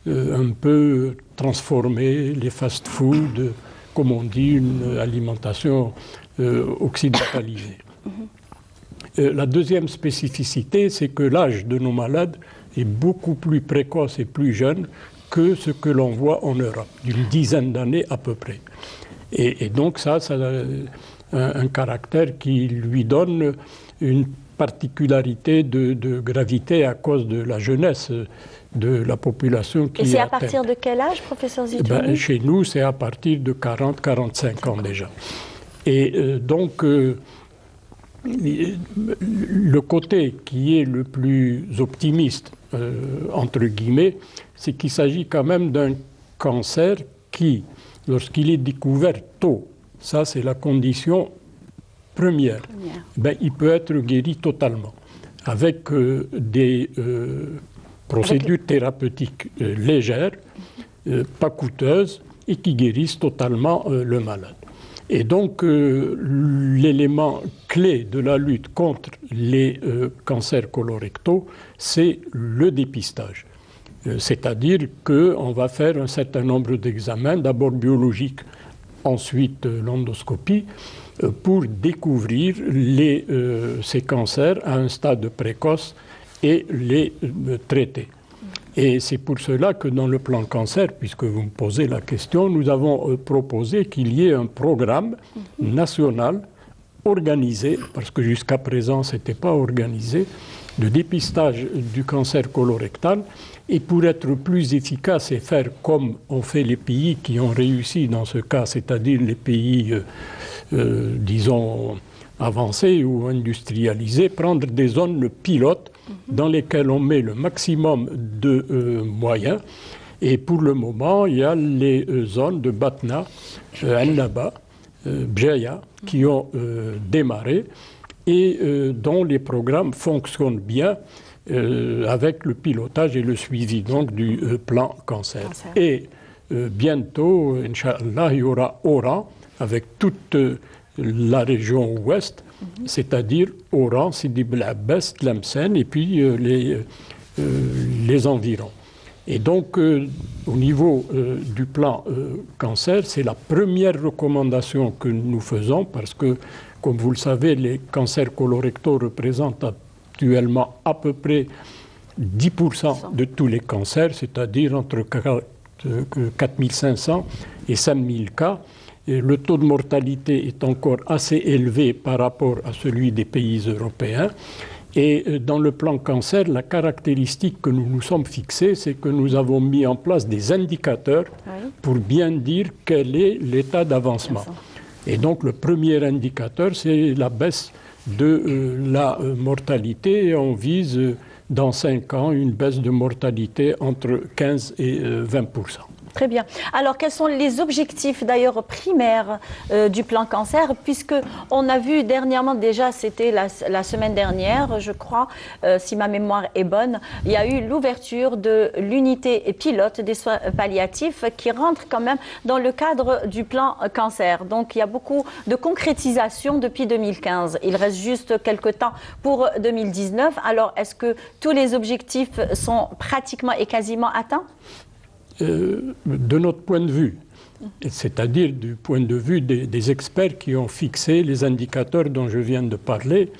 un peu transformée, les fast-foods, comme on dit, une alimentation occidentalisée. La deuxième spécificité, c'est que l'âge de nos malades est beaucoup plus précoce et plus jeune que ce que l'on voit en Europe, d'une dizaine d'années à peu près. Et donc ça a un caractère qui lui donne une particularité de gravité à cause de la jeunesse de la population qui est atteinte. Et c'est à partir de quel âge, professeur Zitouni? Chez nous, c'est à partir de 40-45 ans déjà. Et donc, le côté qui est le plus optimiste, entre guillemets, c'est qu'il s'agit quand même d'un cancer qui, lorsqu'il est découvert tôt, ça c'est la condition première, ben, il peut être guéri totalement, avec des procédures thérapeutiques légères, pas coûteuses, et qui guérissent totalement le malade. Et donc, l'élément clé de la lutte contre les cancers colorectaux, c'est le dépistage. C'est-à-dire qu'on va faire un certain nombre d'examens, d'abord biologiques, ensuite l'endoscopie, pour découvrir ces cancers à un stade précoce et les traiter. Et c'est pour cela que dans le plan cancer, puisque vous me posez la question, nous avons proposé qu'il y ait un programme national organisé, parce que jusqu'à présent ce n'était pas organisé, de dépistage du cancer colorectal. Et pour être plus efficace et faire comme ont fait les pays qui ont réussi dans ce cas, c'est-à-dire les pays, disons, avancés ou industrialisés, prendre des zones pilotes dans lesquelles on met le maximum de moyens. Et pour le moment, il y a les zones de Batna, Annaba, Bjaya, qui ont démarré et dont les programmes fonctionnent bien avec le pilotage et le suivi donc, du plan cancer. Et bientôt, Inch'Allah, il y aura Oran avec toute la région ouest, c'est-à-dire Oran, Sidi Bel Abbas, Tlemcen et puis les environs. Et donc, au niveau du plan cancer, c'est la première recommandation que nous faisons parce que, comme vous le savez, les cancers colorectaux représentent actuellement à peu près 10% de tous les cancers, c'est-à-dire entre 4500 et 5000 cas. Et le taux de mortalité est encore assez élevé par rapport à celui des pays européens. Et dans le plan cancer, la caractéristique que nous nous sommes fixés, c'est que nous avons mis en place des indicateurs pour bien dire quel est l'état d'avancement. Et donc le premier indicateur, c'est la baisse de la mortalité. On vise dans 5 ans une baisse de mortalité entre 15 et 20%. Très bien. Alors, quels sont les objectifs d'ailleurs primaires du plan cancer, puisque on a vu dernièrement, déjà c'était la semaine dernière, je crois, si ma mémoire est bonne, il y a eu l'ouverture de l'unité pilote des soins palliatifs qui rentre quand même dans le cadre du plan cancer. Donc, il y a beaucoup de concrétisation depuis 2015. Il reste juste quelques temps pour 2019. Alors, est-ce que tous les objectifs sont pratiquement et quasiment atteints ? De notre point de vue, c'est-à-dire du point de vue des experts qui ont fixé les indicateurs dont je viens de parler,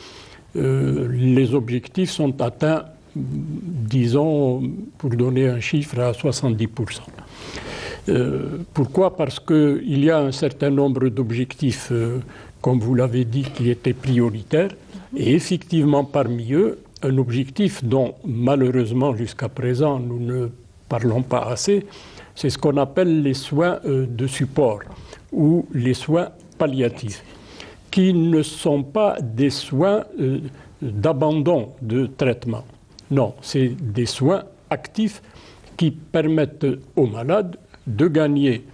les objectifs sont atteints, disons, pour donner un chiffre, à 70%. Pourquoi? Parce qu'il y a un certain nombre d'objectifs, comme vous l'avez dit, qui étaient prioritaires, et effectivement parmi eux, un objectif dont malheureusement jusqu'à présent nous ne parlons pas assez, c'est ce qu'on appelle les soins de support ou les soins palliatifs, qui ne sont pas des soins d'abandon de traitement. Non, c'est des soins actifs qui permettent aux malades de gagner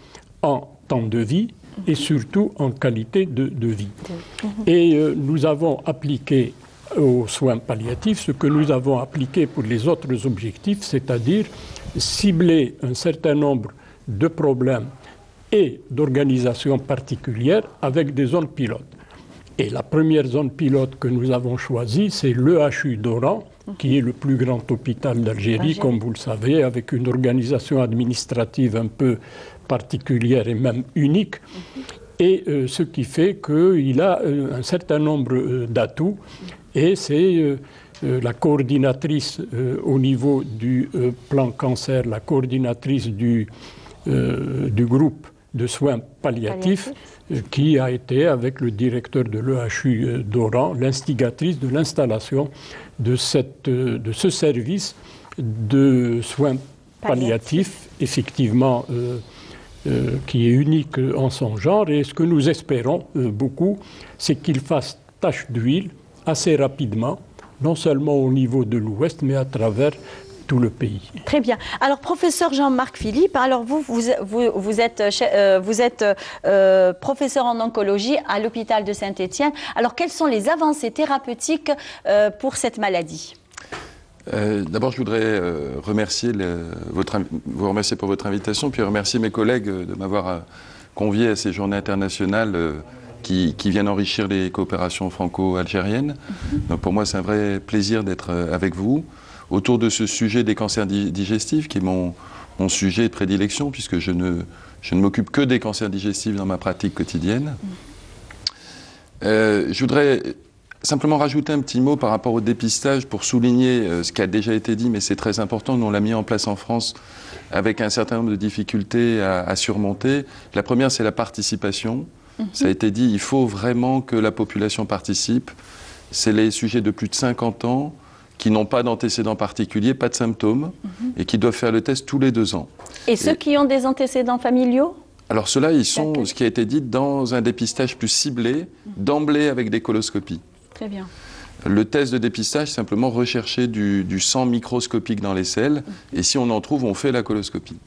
en temps de vie et surtout en qualité de vie. Et nous avons appliqué aux soins palliatifs ce que nous avons appliqué pour les autres objectifs, c'est-à-dire cibler un certain nombre de problèmes et d'organisations particulières avec des zones pilotes. Et la première zone pilote que nous avons choisie, c'est l'EHU d'Oran, qui est le plus grand hôpital d'Algérie, comme vous le savez, avec une organisation administrative un peu particulière et même unique. Et ce qui fait qu'il a un certain nombre d'atouts, et c'est la coordinatrice au niveau du plan cancer, la coordinatrice du groupe de soins palliatifs, qui a été, avec le directeur de l'EHU d'Oran, l'instigatrice de l'installation de ce service de soins palliatifs, effectivement, qui est unique en son genre. Et ce que nous espérons beaucoup, c'est qu'il fasse tache d'huile assez rapidement, non seulement au niveau de l'Ouest, mais à travers tout le pays. Très bien. Alors, professeur Jean-Marc Philippe, alors vous êtes professeur en oncologie à l'hôpital de Saint-Étienne. Alors, quelles sont les avancées thérapeutiques pour cette maladie? D'abord, je voudrais vous remercier pour votre invitation, puis remercier mes collègues de m'avoir convié à ces journées internationales qui viennent enrichir les coopérations franco-algériennes. Donc pour moi, c'est un vrai plaisir d'être avec vous autour de ce sujet des cancers digestifs, qui est mon sujet de prédilection, puisque je ne m'occupe que des cancers digestifs dans ma pratique quotidienne. Je voudrais simplement rajouter un petit mot par rapport au dépistage pour souligner ce qui a déjà été dit, mais c'est très important. Nous, on l'a mis en place en France avec un certain nombre de difficultés à surmonter. La première, c'est la participation. Ça a été dit, il faut vraiment que la population participe. C'est les sujets de plus de 50 ans qui n'ont pas d'antécédents particuliers, pas de symptômes, et qui doivent faire le test tous les 2 ans. Et ceux qui ont des antécédents familiaux? Alors ceux-là, ils sont, ce qui a été dit, dans un dépistage plus ciblé, d'emblée avec des coloscopies. Très bien. Le test de dépistage, c'est simplement rechercher du sang microscopique dans les selles, et si on en trouve, on fait la coloscopie.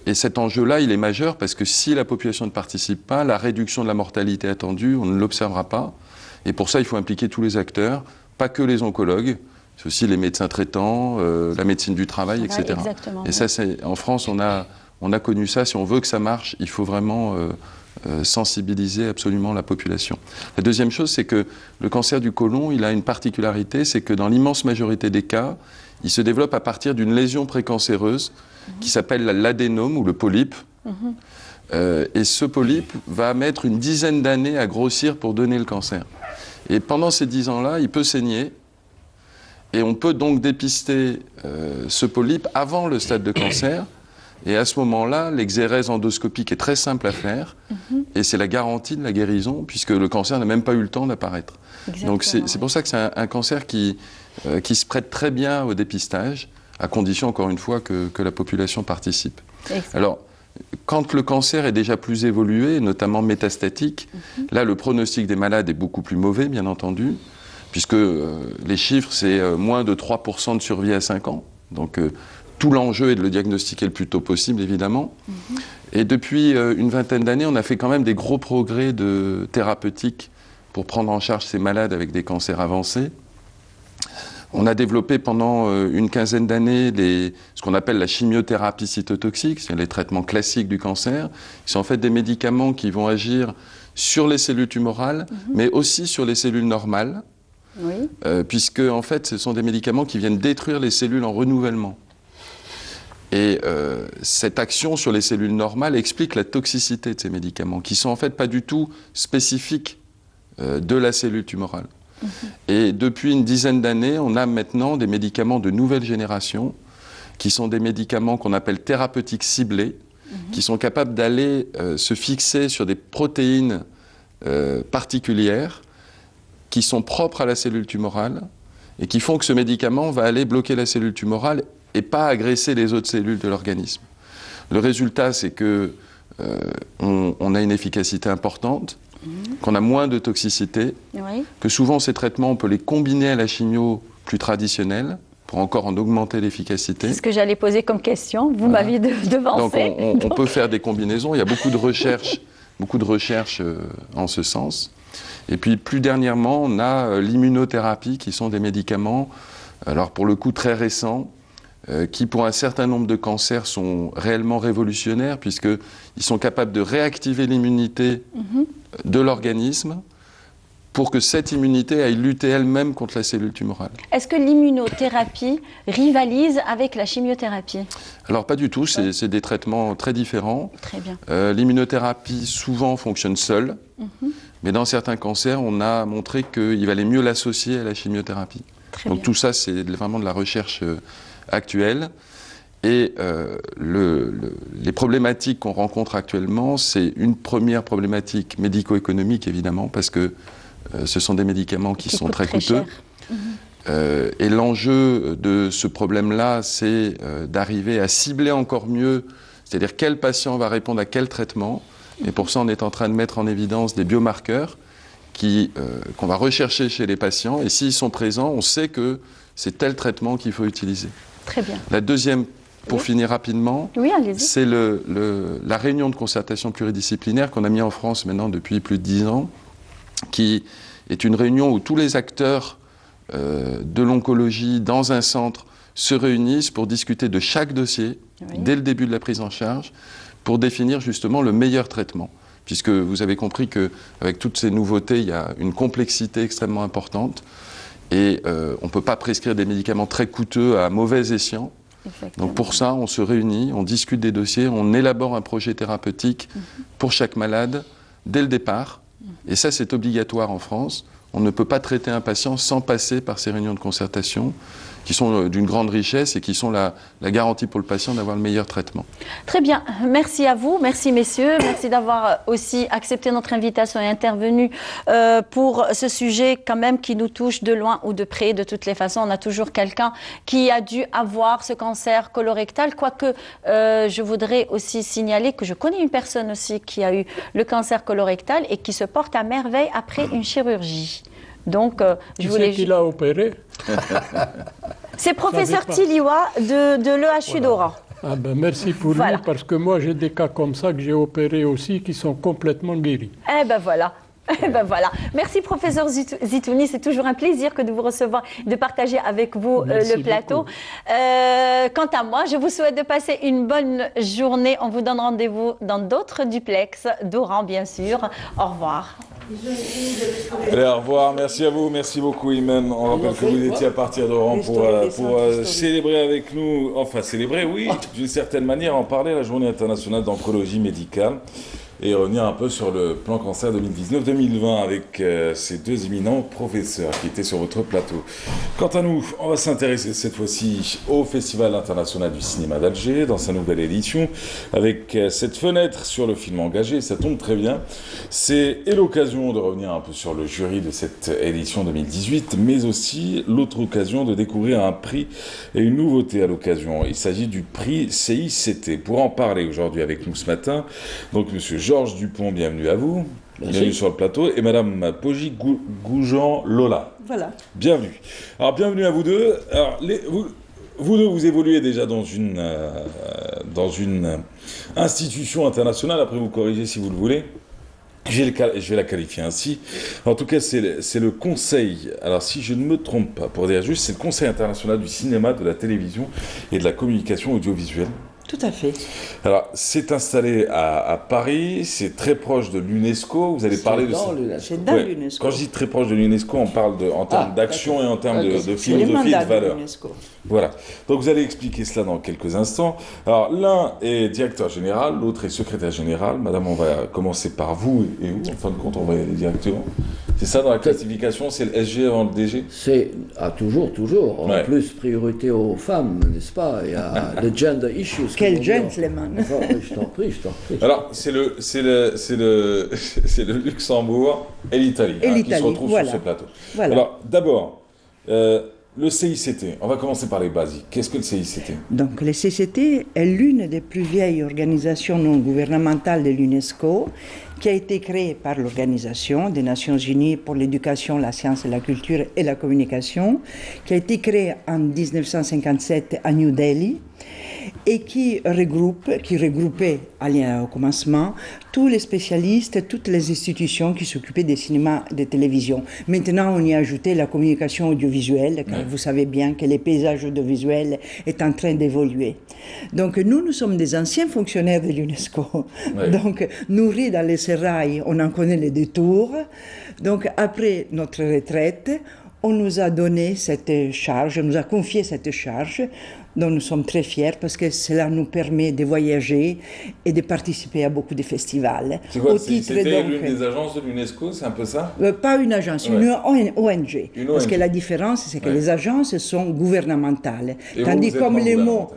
Et cet enjeu-là, il est majeur, parce que si la population ne participe pas, la réduction de la mortalité attendue, on ne l'observera pas. Et pour ça, il faut impliquer tous les acteurs, pas que les oncologues, c'est aussi les médecins traitants, la médecine du travail, etc. Et ça, en France, on a connu ça. Si on veut que ça marche, il faut vraiment sensibiliser absolument la population. La deuxième chose, c'est que le cancer du côlon, il a une particularité, c'est que dans l'immense majorité des cas, il se développe à partir d'une lésion précancéreuse qui s'appelle l'adénome ou le polype. Et ce polype va mettre une dizaine d'années à grossir pour donner le cancer. Et pendant ces 10 ans-là, il peut saigner. Et on peut donc dépister ce polype avant le stade de cancer. Et à ce moment-là, l'exérèse endoscopique est très simple à faire. Et c'est la garantie de la guérison, puisque le cancer n'a même pas eu le temps d'apparaître. Donc c'est pour ça que c'est un cancer qui se prête très bien au dépistage, à condition, encore une fois, que la population participe. Alors, quand le cancer est déjà plus évolué, notamment métastatique, là, le pronostic des malades est beaucoup plus mauvais, bien entendu, puisque les chiffres, c'est moins de 3% de survie à 5 ans. Donc, tout l'enjeu est de le diagnostiquer le plus tôt possible, évidemment. Et depuis une vingtaine d'années, on a fait quand même des gros progrès de thérapeutique pour prendre en charge ces malades avec des cancers avancés. On a développé pendant une quinzaine d'années ce qu'on appelle la chimiothérapie cytotoxique, c'est les traitements classiques du cancer. Ils sont en fait des médicaments qui vont agir sur les cellules tumorales, mais aussi sur les cellules normales, puisque en fait, ce sont des médicaments qui viennent détruire les cellules en renouvellement. Et cette action sur les cellules normales explique la toxicité de ces médicaments, qui sont en fait pas du tout spécifiques de la cellule tumorale. Et depuis une dizaine d'années, on a maintenant des médicaments de nouvelle génération, qui sont des médicaments qu'on appelle thérapeutiques ciblés, qui sont capables d'aller se fixer sur des protéines particulières, qui sont propres à la cellule tumorale, et qui font que ce médicament va aller bloquer la cellule tumorale et pas agresser les autres cellules de l'organisme. Le résultat, c'est que on a une efficacité importante, qu'on a moins de toxicité, que souvent ces traitements, on peut les combiner à la chimio plus traditionnelle pour encore en augmenter l'efficacité. C'est ce que j'allais poser comme question, vous m'aviez devancé. Donc on peut faire des combinaisons, il y a beaucoup de recherches en ce sens. Et puis plus dernièrement, on a l'immunothérapie, qui sont des médicaments, alors pour le coup très récents, qui pour un certain nombre de cancers sont réellement révolutionnaires, puisqu'ils sont capables de réactiver l'immunité de l'organisme pour que cette immunité aille lutter elle-même contre la cellule tumorale. Est-ce que l'immunothérapie rivalise avec la chimiothérapie? Alors pas du tout, c'est des traitements très différents. Très bien. L'immunothérapie souvent fonctionne seule, mais dans certains cancers, on a montré qu'il valait mieux l'associer à la chimiothérapie. Donc tout ça, c'est vraiment de la recherche actuelle. Et les problématiques qu'on rencontre actuellement, c'est une première problématique médico-économique, évidemment, parce que ce sont des médicaments qui sont très coûteux. Et l'enjeu de ce problème-là, c'est d'arriver à cibler encore mieux, c'est-à-dire quel patient va répondre à quel traitement. Et pour ça, on est en train de mettre en évidence des biomarqueurs qu'on va rechercher chez les patients. Et s'ils sont présents, on sait que c'est tel traitement qu'il faut utiliser. Très bien. La deuxième, pour finir rapidement, c'est la réunion de concertation pluridisciplinaire qu'on a mis en France maintenant depuis plus de 10 ans, qui est une réunion où tous les acteurs de l'oncologie dans un centre se réunissent pour discuter de chaque dossier dès le début de la prise en charge, pour définir justement le meilleur traitement. Puisque vous avez compris qu'avec toutes ces nouveautés, il y a une complexité extrêmement importante. Et on ne peut pas prescrire des médicaments très coûteux à mauvais escient. Donc pour ça, on se réunit, on discute des dossiers, on élabore un projet thérapeutique pour chaque malade dès le départ. Et ça, c'est obligatoire en France. On ne peut pas traiter un patient sans passer par ces réunions de concertation qui sont d'une grande richesse et qui sont la garantie pour le patient d'avoir le meilleur traitement. Très bien, merci à vous, merci messieurs, merci d'avoir aussi accepté notre invitation et intervenu pour ce sujet quand même qui nous touche de loin ou de près. De toutes les façons, on a toujours quelqu'un qui a dû avoir ce cancer colorectal, quoique je voudrais aussi signaler que je connais une personne aussi qui a eu le cancer colorectal et qui se porte à merveille après une chirurgie. Donc, je voulais... Qui l'a opéré? C'est professeur Tiliwa de l'EHU d'Oran. Ah ben merci pour lui, parce que moi j'ai des cas comme ça que j'ai opérés aussi qui sont complètement guéris. Eh ben voilà. Eh ben voilà. Merci professeur Zitouni, c'est toujours un plaisir que de vous recevoir, de partager avec vous le plateau. Quant à moi, je vous souhaite de passer une bonne journée. On vous donne rendez-vous dans d'autres duplex d'Oran, bien sûr. Au revoir. Allez, au revoir, merci à vous, merci beaucoup Imen. On rappelle que vous étiez à partir d'Oran pour célébrer avec nous, enfin célébrer, oui, d'une certaine manière, en parler la journée internationale d'oncologie médicale et revenir un peu sur le plan cancer 2019-2020 avec ces deux éminents professeurs qui étaient sur votre plateau. Quant à nous, on va s'intéresser cette fois-ci au Festival international du cinéma d'Alger dans sa nouvelle édition avec cette fenêtre sur le film engagé, ça tombe très bien. C'est l'occasion de revenir un peu sur le jury de cette édition 2018, mais aussi l'autre occasion de découvrir un prix et une nouveauté à l'occasion. Il s'agit du prix CICT. Pour en parler aujourd'hui avec nous ce matin, donc monsieur Georges Dupont, bienvenue à vous. Merci. Bienvenue sur le plateau. Et madame Poji Goujan Lola. Voilà. Bienvenue. Alors, bienvenue à vous deux. Alors, vous deux, vous évoluez déjà dans une institution internationale. Après, vous corrigez si vous le voulez. Je vais la qualifier ainsi. En tout cas, c'est le Conseil, alors si je ne me trompe pas, pour dire juste, c'est le Conseil international du cinéma, de la télévision et de la communication audiovisuelle. Tout à fait. Alors, c'est installé à Paris, c'est très proche de l'UNESCO. Vous allez parler de ça. C'est dans l'UNESCO. Quand je dis très proche de l'UNESCO, on parle en termes d'action et en termes de philosophie et de valeur. Voilà. Donc, vous allez expliquer cela dans quelques instants. Alors, l'un est directeur général, l'autre est secrétaire général. Madame, on va commencer par vous et vous. En fin de compte, on va y aller directement. C'est ça dans la classification, c'est le SG avant le DG? C'est toujours. En plus, priorité aux femmes, n'est-ce pas? Il y a le gender issues. Quel gentleman! Enfin, je t'en prie. Alors, c'est le Luxembourg et l'Italie qui se retrouvent sur ce plateau. Voilà. Alors, d'abord, le CICT, on va commencer par les basiques. Qu'est-ce que le CICT? Donc, le CICT est l'une des plus vieilles organisations non gouvernementales de l'UNESCO, qui a été créée par l'Organisation des Nations Unies pour l'éducation, la science, la culture et la communication, qui a été créée en 1957 à New Delhi et qui regroupait au commencement tous les spécialistes, toutes les institutions qui s'occupaient des cinémas, des télévisions. Maintenant, on y a ajouté la communication audiovisuelle, car vous savez bien que les paysages audiovisuels est en train d'évoluer. Donc, nous sommes des anciens fonctionnaires de l'UNESCO. Donc, nourris dans les sérails, on en connaît les détours. Donc, après notre retraite, on nous a donné cette charge, on nous a confié cette charge dont nous sommes très fiers parce que cela nous permet de voyager et de participer à beaucoup de festivals. C'est quoi? C'était l'une des agences de l'UNESCO, c'est un peu ça? Pas une agence, une ONG. Parce que la différence, c'est que les agences sont gouvernementales. Tandis comme les mots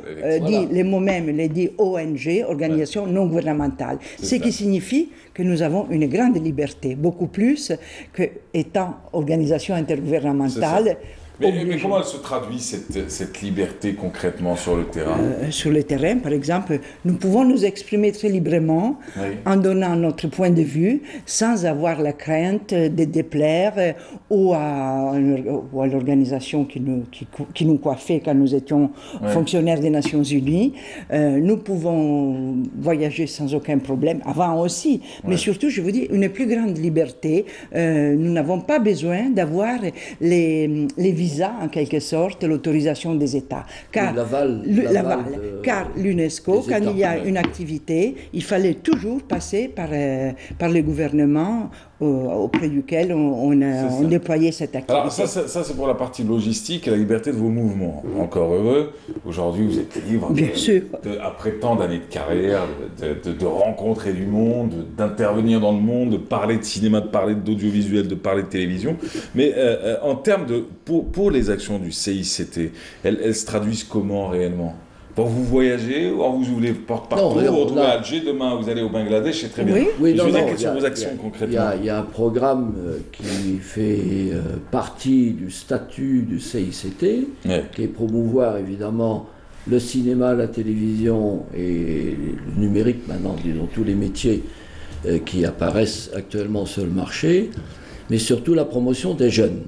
même les dit ONG, organisation non gouvernementale. Ce qui signifie que nous avons une grande liberté, beaucoup plus qu'étant organisation intergouvernementale. Mais comment elle se traduit, cette liberté, concrètement, sur le terrain? Sur le terrain, par exemple, nous pouvons nous exprimer très librement en donnant notre point de vue, sans avoir la crainte de déplaire ou à l'organisation qui nous coiffait quand nous étions fonctionnaires des Nations Unies. Nous pouvons voyager sans aucun problème, avant aussi, mais surtout, je vous dis, une plus grande liberté. Nous n'avons pas besoin d'avoir les visas, en quelque sorte, l'autorisation des États. Car car l'UNESCO, quand il y a une activité, il fallait toujours passer par le gouvernement auprès duquel on déployer cette activité. Alors ça c'est pour la partie logistique et la liberté de vos mouvements. Encore heureux, aujourd'hui vous êtes libre. Bien sûr. Après tant d'années de carrière, de rencontrer du monde, d'intervenir dans le monde, de parler de cinéma, de parler d'audiovisuel, de parler de télévision. Mais en termes de... Pour les actions du CICT, elles se traduisent comment réellement? Pour vous voyager, ou vous voulez porte-partout, vous retrouvez à Alger, demain vous allez au Bangladesh, c'est très bien. Oui, je veux dire, quelles sont vos actions concrètement? Il y a un programme qui fait partie du statut du CICT, qui est promouvoir évidemment le cinéma, la télévision et le numérique maintenant, disons tous les métiers qui apparaissent actuellement sur le marché, mais surtout la promotion des jeunes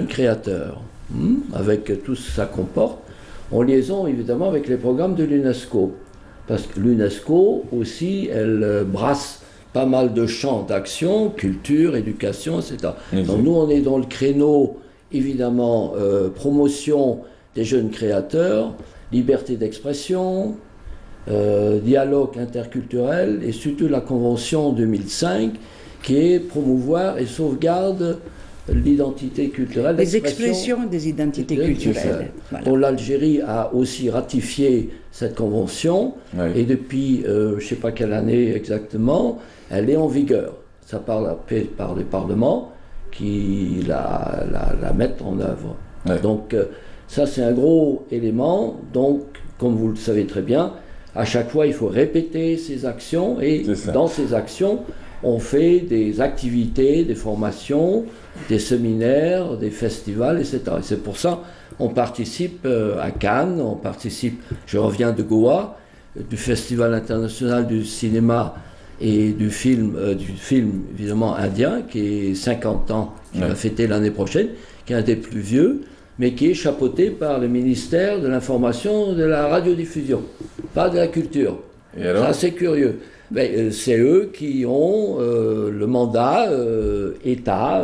créateurs, avec tout ce que ça comporte, en liaison évidemment avec les programmes de l'UNESCO. Parce que l'UNESCO aussi, elle brasse pas mal de champs d'action, culture, éducation, etc. Donc nous, on est dans le créneau, évidemment, promotion des jeunes créateurs, liberté d'expression, dialogue interculturel, et surtout la Convention 2005, qui est promouvoir et sauvegarde l'identité culturelle. Les expressions des identités culturelles. Voilà. Bon, l'Algérie a aussi ratifié cette convention, et depuis, je ne sais pas quelle année exactement, elle est en vigueur. Ça part par les parlements qui la mettent en œuvre. Donc ça, c'est un gros élément. Donc, comme vous le savez très bien, à chaque fois, il faut répéter ces actions, et dans ces actions, on fait des activités, des formations, des séminaires, des festivals, etc. Et c'est pour ça qu'on participe à Cannes, on participe, je reviens de Goa, du Festival international du cinéma et du film évidemment indien, qui est 50 ans, qui va fêter l'année prochaine, qui est un des plus vieux, mais qui est chapeauté par le ministère de l'Information et de la Radiodiffusion, pas de la Culture. C'est assez curieux. C'est eux qui ont le mandat État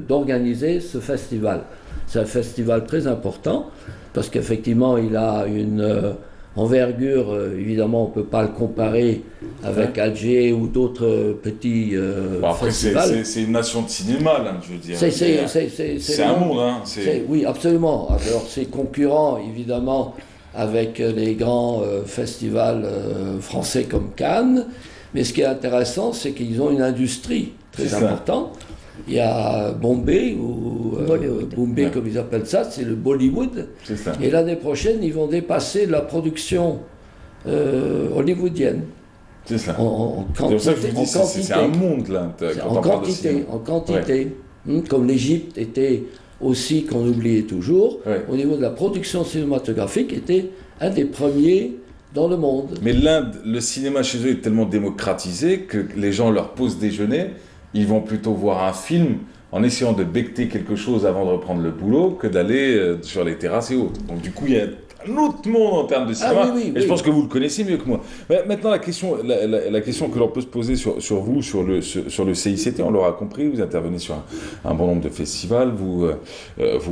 d'organiser ce festival. C'est un festival très important parce qu'effectivement il a une envergure, évidemment on ne peut pas le comparer avec Alger ou d'autres petits festivals. C'est une nation de cinéma là, je veux dire. C'est un monde, hein. Oui, absolument. Alors c'est concurrent évidemment avec les grands festivals français comme Cannes. Mais ce qui est intéressant, c'est qu'ils ont une industrie très importante. Il y a Bombay, ou Bombay comme ils appellent ça, c'est le Bollywood. Et l'année prochaine, ils vont dépasser la production hollywoodienne. C'est ça. En quantité. C'est pour ça que je vous dis, c'est un monde là. En quantité. Comme l'Égypte était aussi, qu'on oubliait toujours, au niveau de la production cinématographique, était un des premiers dans le monde. Mais l'Inde, le cinéma chez eux est tellement démocratisé que les gens leur posent déjeuner, ils vont plutôt voir un film en essayant de becqueter quelque chose avant de reprendre le boulot que d'aller sur les terrasses et autres. Donc du coup, il y a un autre monde en termes de cinéma, et je pense que vous le connaissez mieux que moi. Mais maintenant, la question que l'on peut se poser sur vous, sur le CICT, on l'aura compris, vous intervenez sur un bon nombre de festivals, vous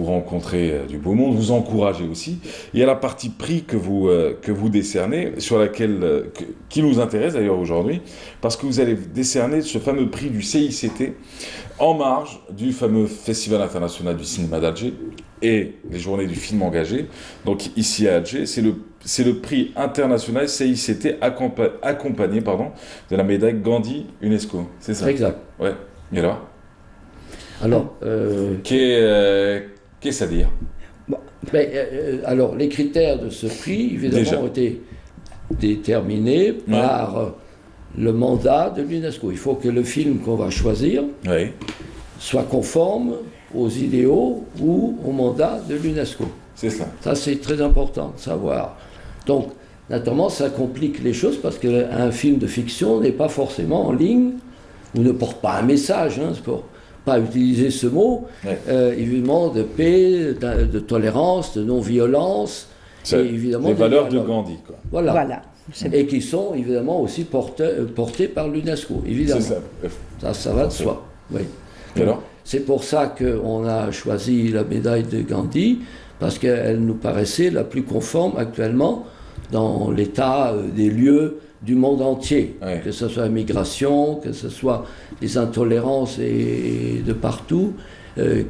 rencontrez du beau monde, vous encouragez aussi. Il y a la partie prix que vous décernez, sur laquelle, qui nous intéresse d'ailleurs aujourd'hui, parce que vous allez décerner ce fameux prix du CICT en marge du fameux Festival international du cinéma d'Alger et les journées du film engagé. Donc ici à Alger, c'est le prix international CICT accompagné de la médaille Gandhi UNESCO. C'est ça? Exact. Ouais. Et alors? Qu'est-ce à dire? Alors, les critères de ce prix, évidemment, ont été déterminés par le mandat de l'UNESCO. Il faut que le film qu'on va choisir soit conforme aux idéaux ou au mandat de l'UNESCO. C'est ça. Ça, c'est très important de savoir. Donc, naturellement, ça complique les choses parce qu'un film de fiction n'est pas forcément en ligne ou ne porte pas un message, c'est pour pas utiliser ce mot, évidemment, de paix, de tolérance, de non-violence. Et évidemment, les valeurs de Gandhi. Quoi. Voilà. Et qui sont évidemment aussi portées par l'UNESCO, évidemment. Ça va de soi. Oui. Et alors? C'est pour ça qu'on a choisi la médaille de Gandhi, parce qu'elle nous paraissait la plus conforme actuellement dans l'état des lieux du monde entier, que ce soit la migration, que ce soit les intolérances et de partout,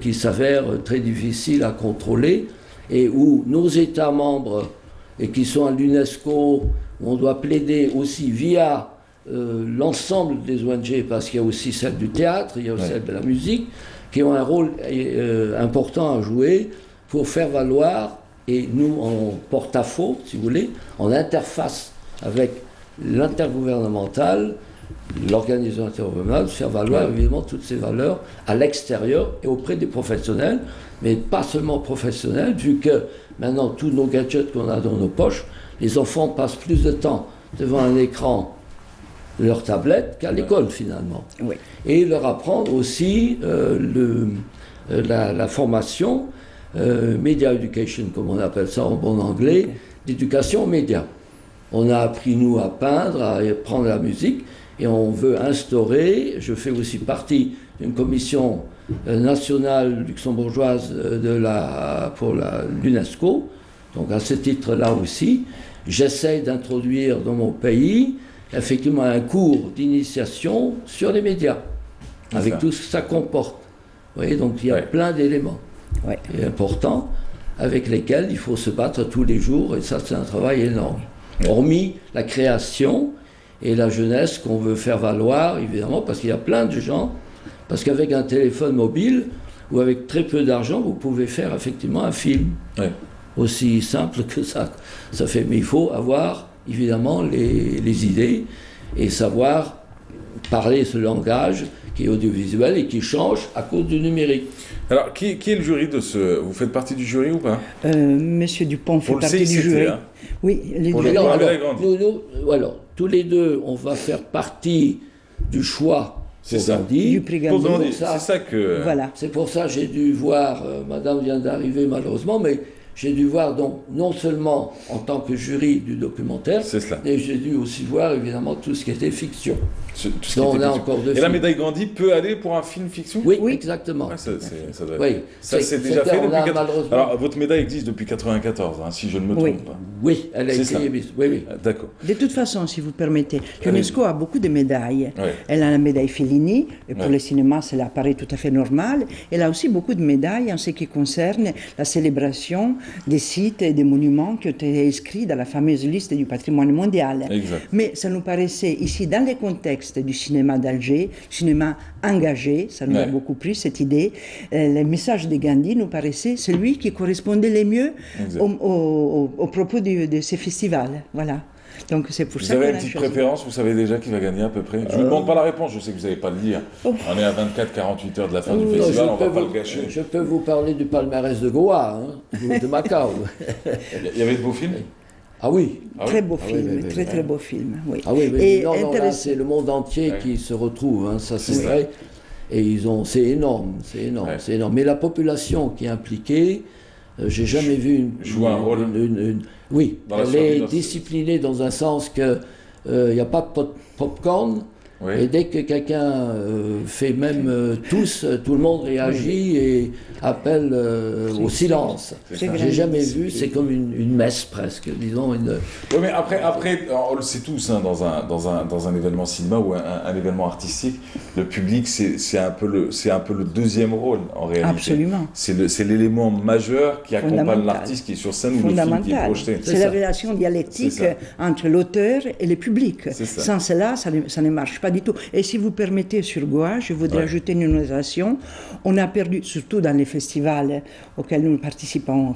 qui s'avère très difficile à contrôler et où nos États membres et qui sont à l'UNESCO, on doit plaider aussi via l'ensemble des ONG, parce qu'il y a aussi celle du théâtre, il y a aussi celle de la musique, qui ont un rôle important à jouer pour faire valoir, et nous en porte-à-faux, si vous voulez, en interface avec l'intergouvernemental, l'organisation intergouvernementale, faire valoir évidemment toutes ces valeurs à l'extérieur et auprès des professionnels, mais pas seulement professionnels, vu que maintenant tous nos gadgets qu'on a dans nos poches, les enfants passent plus de temps devant un écran de leur tablette qu'à l'école finalement. Oui. Et leur apprendre aussi la formation, media education comme on appelle ça en bon anglais, d'éducation aux médias. On a appris nous à peindre, à apprendre la musique, et on veut instaurer, je fais aussi partie d'une commission nationale luxembourgeoise pour l'UNESCO, donc à ce titre-là aussi, j'essaie d'introduire dans mon pays effectivement un cours d'initiation sur les médias, avec tout ce que ça comporte. Vous voyez, donc il y a plein d'éléments importants avec lesquels il faut se battre tous les jours, et ça c'est un travail énorme. Hormis la création et la jeunesse qu'on veut faire valoir, évidemment, parce qu'il y a plein de gens, parce qu'avec un téléphone mobile ou avec très peu d'argent, vous pouvez faire effectivement un film. Aussi simple que ça fait. Mais il faut avoir évidemment les idées et savoir parler ce langage qui est audiovisuel et qui change à cause du numérique. Alors, qui est le jury de ce... Vous faites partie du jury ou pas? Monsieur Dupont fait partie du jury. Hein. Oui, alors, tous les deux, on va faire partie du choix. C'est ça. Du prix Gandhi. C'est ça que... Voilà. C'est pour ça que j'ai dû voir, madame vient d'arriver malheureusement, mais j'ai dû voir donc non seulement en tant que jury du documentaire, mais j'ai dû aussi voir évidemment tout ce qui était fiction. Et la médaille Gandhi peut aller pour un film fiction? Oui, exactement. Ouais, ça c'est déjà fait depuis 1994. Alors votre médaille existe depuis 1994, hein, si je ne me trompe pas. Oui, elle a été émise. Oui. D'accord. De toute façon, si vous permettez, l'UNESCO a beaucoup de médailles. Elle a la médaille Fellini, et pour le cinéma, ça apparaît tout à fait normal. Elle a aussi beaucoup de médailles en ce qui concerne la célébration des sites et des monuments qui ont été inscrits dans la fameuse liste du patrimoine mondial. Exact. Mais ça nous paraissait, ici, dans le contexte du cinéma d'Alger, cinéma engagé, ça nous a beaucoup plu, cette idée. Le message de Gandhi nous paraissait celui qui correspondait le mieux au propos de ces festivals. Voilà. Donc c'est pour ça. Vous avez une petite préférence, vous savez déjà qui va gagner à peu près? Je ne vous demande pas la réponse, je sais que vous n'allez pas le dire. On est à 24-48 heures de la fin du festival, on ne va pas le gâcher. Je peux vous parler du palmarès de Goa, hein, de Macao. Il y avait de beaux films? Ah oui. Très beau film, très beau film. Oui. Ah oui, mais c'est le monde entier qui se retrouve, hein, ça c'est vrai. Et c'est énorme, c'est énorme. Mais la population qui est impliquée, j'ai jamais vu joue un rôle. Oui, elle est disciplinée dans un sens que il n'y a pas de popcorn. Et dès que quelqu'un fait même tout le monde réagit et appelle au silence. J'ai jamais vu, c'est comme une messe presque, disons. Oui, mais après, on le sait tous, hein, dans un événement cinéma ou un événement artistique, le public, c'est un peu le deuxième rôle en réalité. Absolument. C'est l'élément majeur qui accompagne l'artiste qui est sur scène ou le film qui est projeté. C'est la relation dialectique entre l'auteur et le public. Sans cela, ça ne marche pas du tout. Et si vous permettez, sur Goa, je voudrais ajouter une notation. On a perdu, surtout dans les festivals auxquels nous participons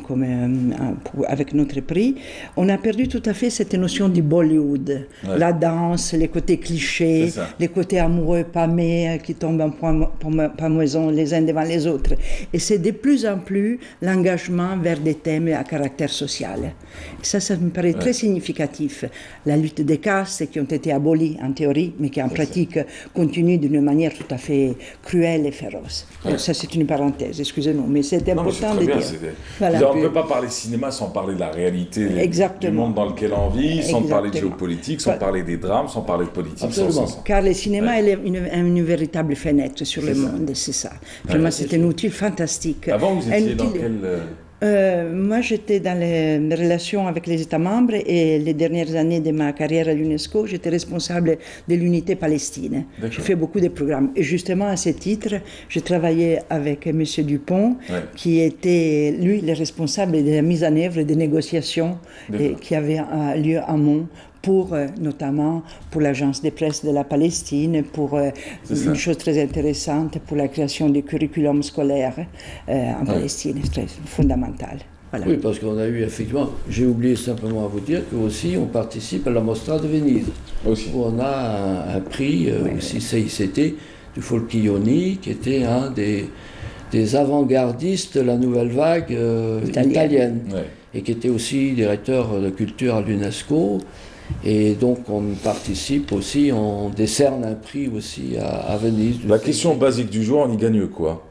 avec notre prix, on a perdu tout à fait cette notion du Bollywood. La danse, les côtés clichés, les côtés amoureux pâmés qui tombent en pamoison les uns devant les autres. Et c'est de plus en plus l'engagement vers des thèmes à caractère social. Ça me paraît très significatif. La lutte des castes qui ont été abolies en théorie, mais qui en pratique continue d'une manière tout à fait cruelle et féroce. Ça, c'est une parenthèse, excusez-nous, mais c'est important de dire. Voilà. On ne peut pas parler cinéma sans parler de la réalité du monde dans lequel on vit, sans parler de géopolitique, sans parler des drames, sans parler de politique. Car le cinéma est une véritable fenêtre sur le monde, c'est ça. Vraiment, c'est un outil fantastique. Avant, vous étiez dans quel... Moi, j'étais dans les relations avec les États membres et les dernières années de ma carrière à l'UNESCO, j'étais responsable de l'unité Palestine. J'ai fait beaucoup de programmes. Et justement, à ce titre, j'ai travaillé avec M. Dupont, qui était, lui, le responsable de la mise en œuvre des négociations qui avaient lieu à Mons, pour notamment pour l'agence de presse de la Palestine, pour une chose très intéressante, pour la création du curriculum scolaire en Palestine, c'est très fondamental. Voilà. Oui, parce qu'on a eu effectivement, j'ai oublié simplement à vous dire que aussi on participe à la Mostra de Venise, où on a un prix aussi CICT du Folchioni, qui était un des avant-gardistes de la nouvelle vague italienne, et qui était aussi directeur de culture à l'UNESCO. Et donc on participe aussi, on décerne un prix aussi à Venise. La question basique du jour, on y gagne quoi?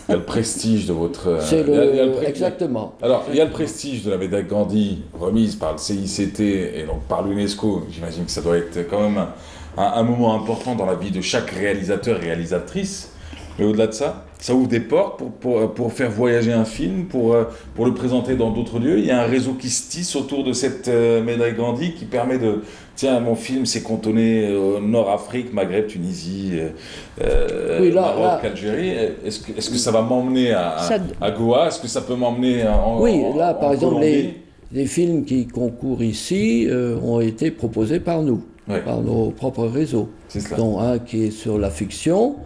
Il y a le prestige de votre... Exactement. Alors, il y a le prestige de la médaille Gandhi, remise par le CICT et donc par l'UNESCO. J'imagine que ça doit être quand même un moment important dans la vie de chaque réalisateur et réalisatrice. Mais au-delà de ça, ça ouvre des portes pour faire voyager un film, pour le présenter dans d'autres lieux. Il y a un réseau qui se tisse autour de cette médaille Gandhi qui permet de... Tiens, mon film s'est cantonné au Nord-Afrique, Maghreb, Tunisie, Maroc, Algérie. Est-ce que ça va m'emmener à Goa? Est-ce que ça peut m'emmener par exemple, les films qui concourent ici ont été proposés par nous, par nos propres réseaux. Dont un qui est sur la fiction,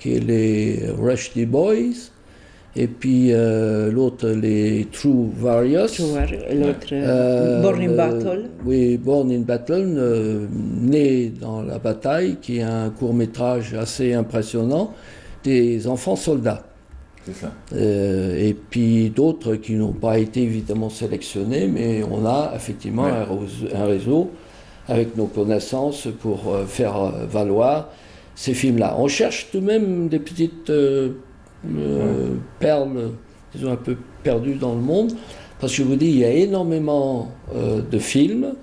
qui est les Rushdie Boys, et puis l'autre, les True Warriors. L'autre, Born in Battle. Oui, Born in Battle, né dans la bataille, qui est un court-métrage assez impressionnant, des enfants soldats. C'est ça. Et puis d'autres qui n'ont pas été évidemment sélectionnés, mais on a effectivement un réseau avec nos connaissances pour faire valoir ces films-là. On cherche tout de même des petites perles, disons, un peu perdues dans le monde, parce que je vous dis, il y a énormément de films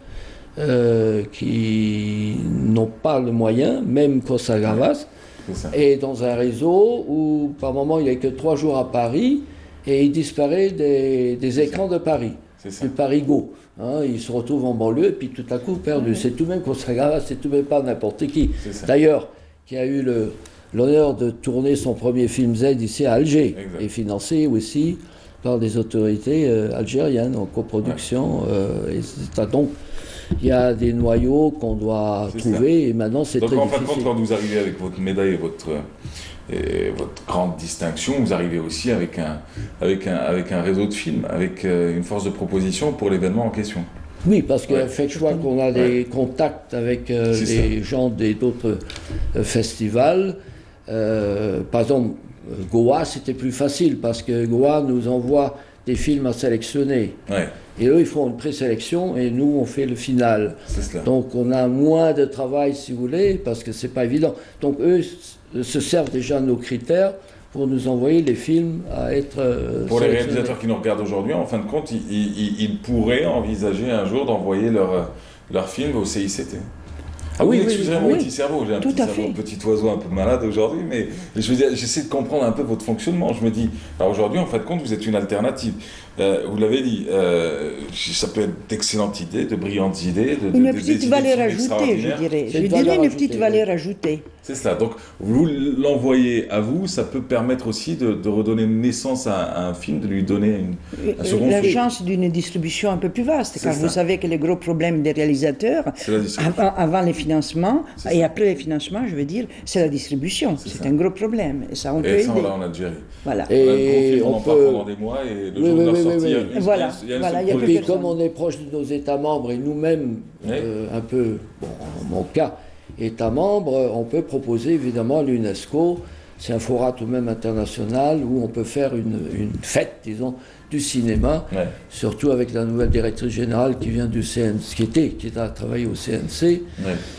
qui n'ont pas le moyen, même Costa Gavras, et dans un réseau où par moment il n'y a que 3 jours à Paris et il disparaît des écrans de Paris, du Paris-Go. Hein, il se retrouve en banlieue et puis tout à coup perdu. C'est tout de même Costa Gavras, c'est tout de même pas n'importe qui. D'ailleurs, qui a eu l'honneur de tourner son premier film Z ici à Alger, et financé aussi par des autorités algériennes en coproduction. Donc, il y a des noyaux qu'on doit trouver, et maintenant c'est très difficile. Donc en fin de compte, quand vous arrivez avec votre médaille et votre grande distinction, vous arrivez aussi avec un réseau de films, avec une force de proposition pour l'événement en question. Oui, parce que je vois qu'on a des contacts avec les gens d'autres festivals. Par exemple, Goa, c'était plus facile, parce que Goa nous envoie des films à sélectionner. Et eux, ils font une présélection et nous, on fait le final. Donc, on a moins de travail, si vous voulez, parce que c'est pas évident. Donc, eux se servent déjà de nos critères pour nous envoyer les films à être pour les réalisateurs qui nous regardent aujourd'hui, en fin de compte, ils pourraient envisager un jour d'envoyer leur film au CICT. Ah oui, excusez-moi, mon petit cerveau, j'ai un petit oiseau un peu malade aujourd'hui, mais je veux dire, j'essaie de comprendre un peu votre fonctionnement. Je me dis, alors aujourd'hui, en fin de compte, vous êtes une alternative. Vous l'avez dit, ça peut être d'excellentes idées, de brillantes idées, une petite valeur ajoutée, je dirais. Je dirais une petite valeur ajoutée. C'est cela. Donc, vous l'envoyez à vous, ça peut permettre aussi de redonner naissance à un film, de lui donner un second souffle. La chance d'une distribution un peu plus vaste, car vous savez que le gros problème des réalisateurs, avant les financements, et après les financements, je veux dire, c'est la distribution. C'est un gros problème. Et ça, on peut aider. Ça, on l'a en Algérie. Voilà. Et on en parle pendant des mois, et le jour de leur sortie, Et puis, comme on est proche de nos États membres, et nous-mêmes, un peu, bon, en mon cas, États membres, on peut proposer évidemment à l'UNESCO, c'est un forum tout de même international où on peut faire une fête, disons, du cinéma, surtout avec la nouvelle directrice générale qui vient du CNC, qui a travaillé au CNC,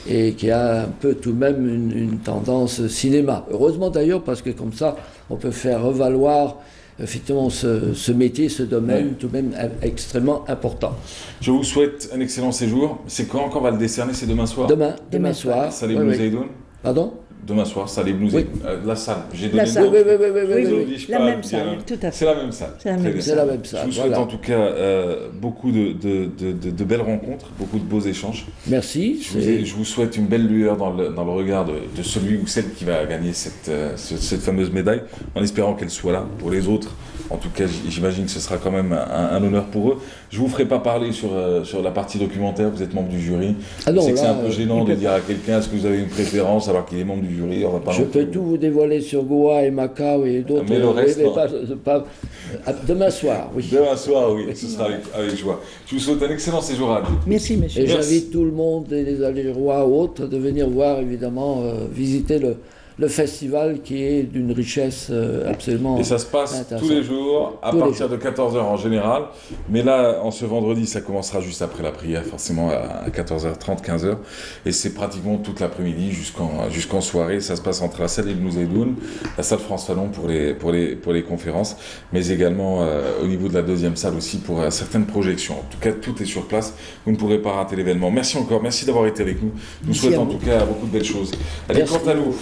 et qui a un peu tout de même une tendance cinéma. Heureusement d'ailleurs, parce que comme ça, on peut faire revaloir effectivement ce métier, ce domaine, tout de même extrêmement important. Je vous souhaite un excellent séjour. C'est quand on va le décerner? C'est demain soir? Demain soir. Salim Mouzaïdoun. Pardon? demain soir, salle Ibn Zaid. La salle, j'ai donné La salle, oui, la même salle, tout à fait. C'est la même salle. C'est la même salle. salle. Je vous souhaite en tout cas beaucoup de belles rencontres, beaucoup de beaux échanges. Merci. Je vous souhaite une belle lueur dans le regard de celui ou celle qui va gagner cette fameuse médaille, en espérant qu'elle soit là. Pour les autres, en tout cas, j'imagine que ce sera quand même un honneur pour eux. Je ne vous ferai pas parler sur la partie documentaire, vous êtes membre du jury. Ah non, je sais que c'est un peu gênant de dire à quelqu'un est-ce que vous avez une préférence alors qu'il est membre du jury. On va pas je peux tout vous dévoiler sur Goa et Macao et d'autres. Mais le reste, demain soir, oui. Demain soir, oui, ce sera avec joie. Je vous souhaite un excellent séjour à vous. Merci, monsieur. Et j'invite tout le monde, et les Algérois ou autres, de venir voir, évidemment, visiter le festival qui est d'une richesse absolument. Et ça se passe tous les jours, à partir de 14h en général. Mais là, en ce vendredi, ça commencera juste après la prière, forcément à 14h30, 15h. Et c'est pratiquement toute l'après-midi jusqu'en soirée. Ça se passe entre la salle Ibn Zaidoun, la salle France Fanon pour les conférences, mais également au niveau de la deuxième salle aussi pour certaines projections. En tout cas, tout est sur place. Vous ne pourrez pas rater l'événement. Merci encore, merci d'avoir été avec nous. Nous souhaitons en tout cas beaucoup de belles choses. Allez, quant à nous,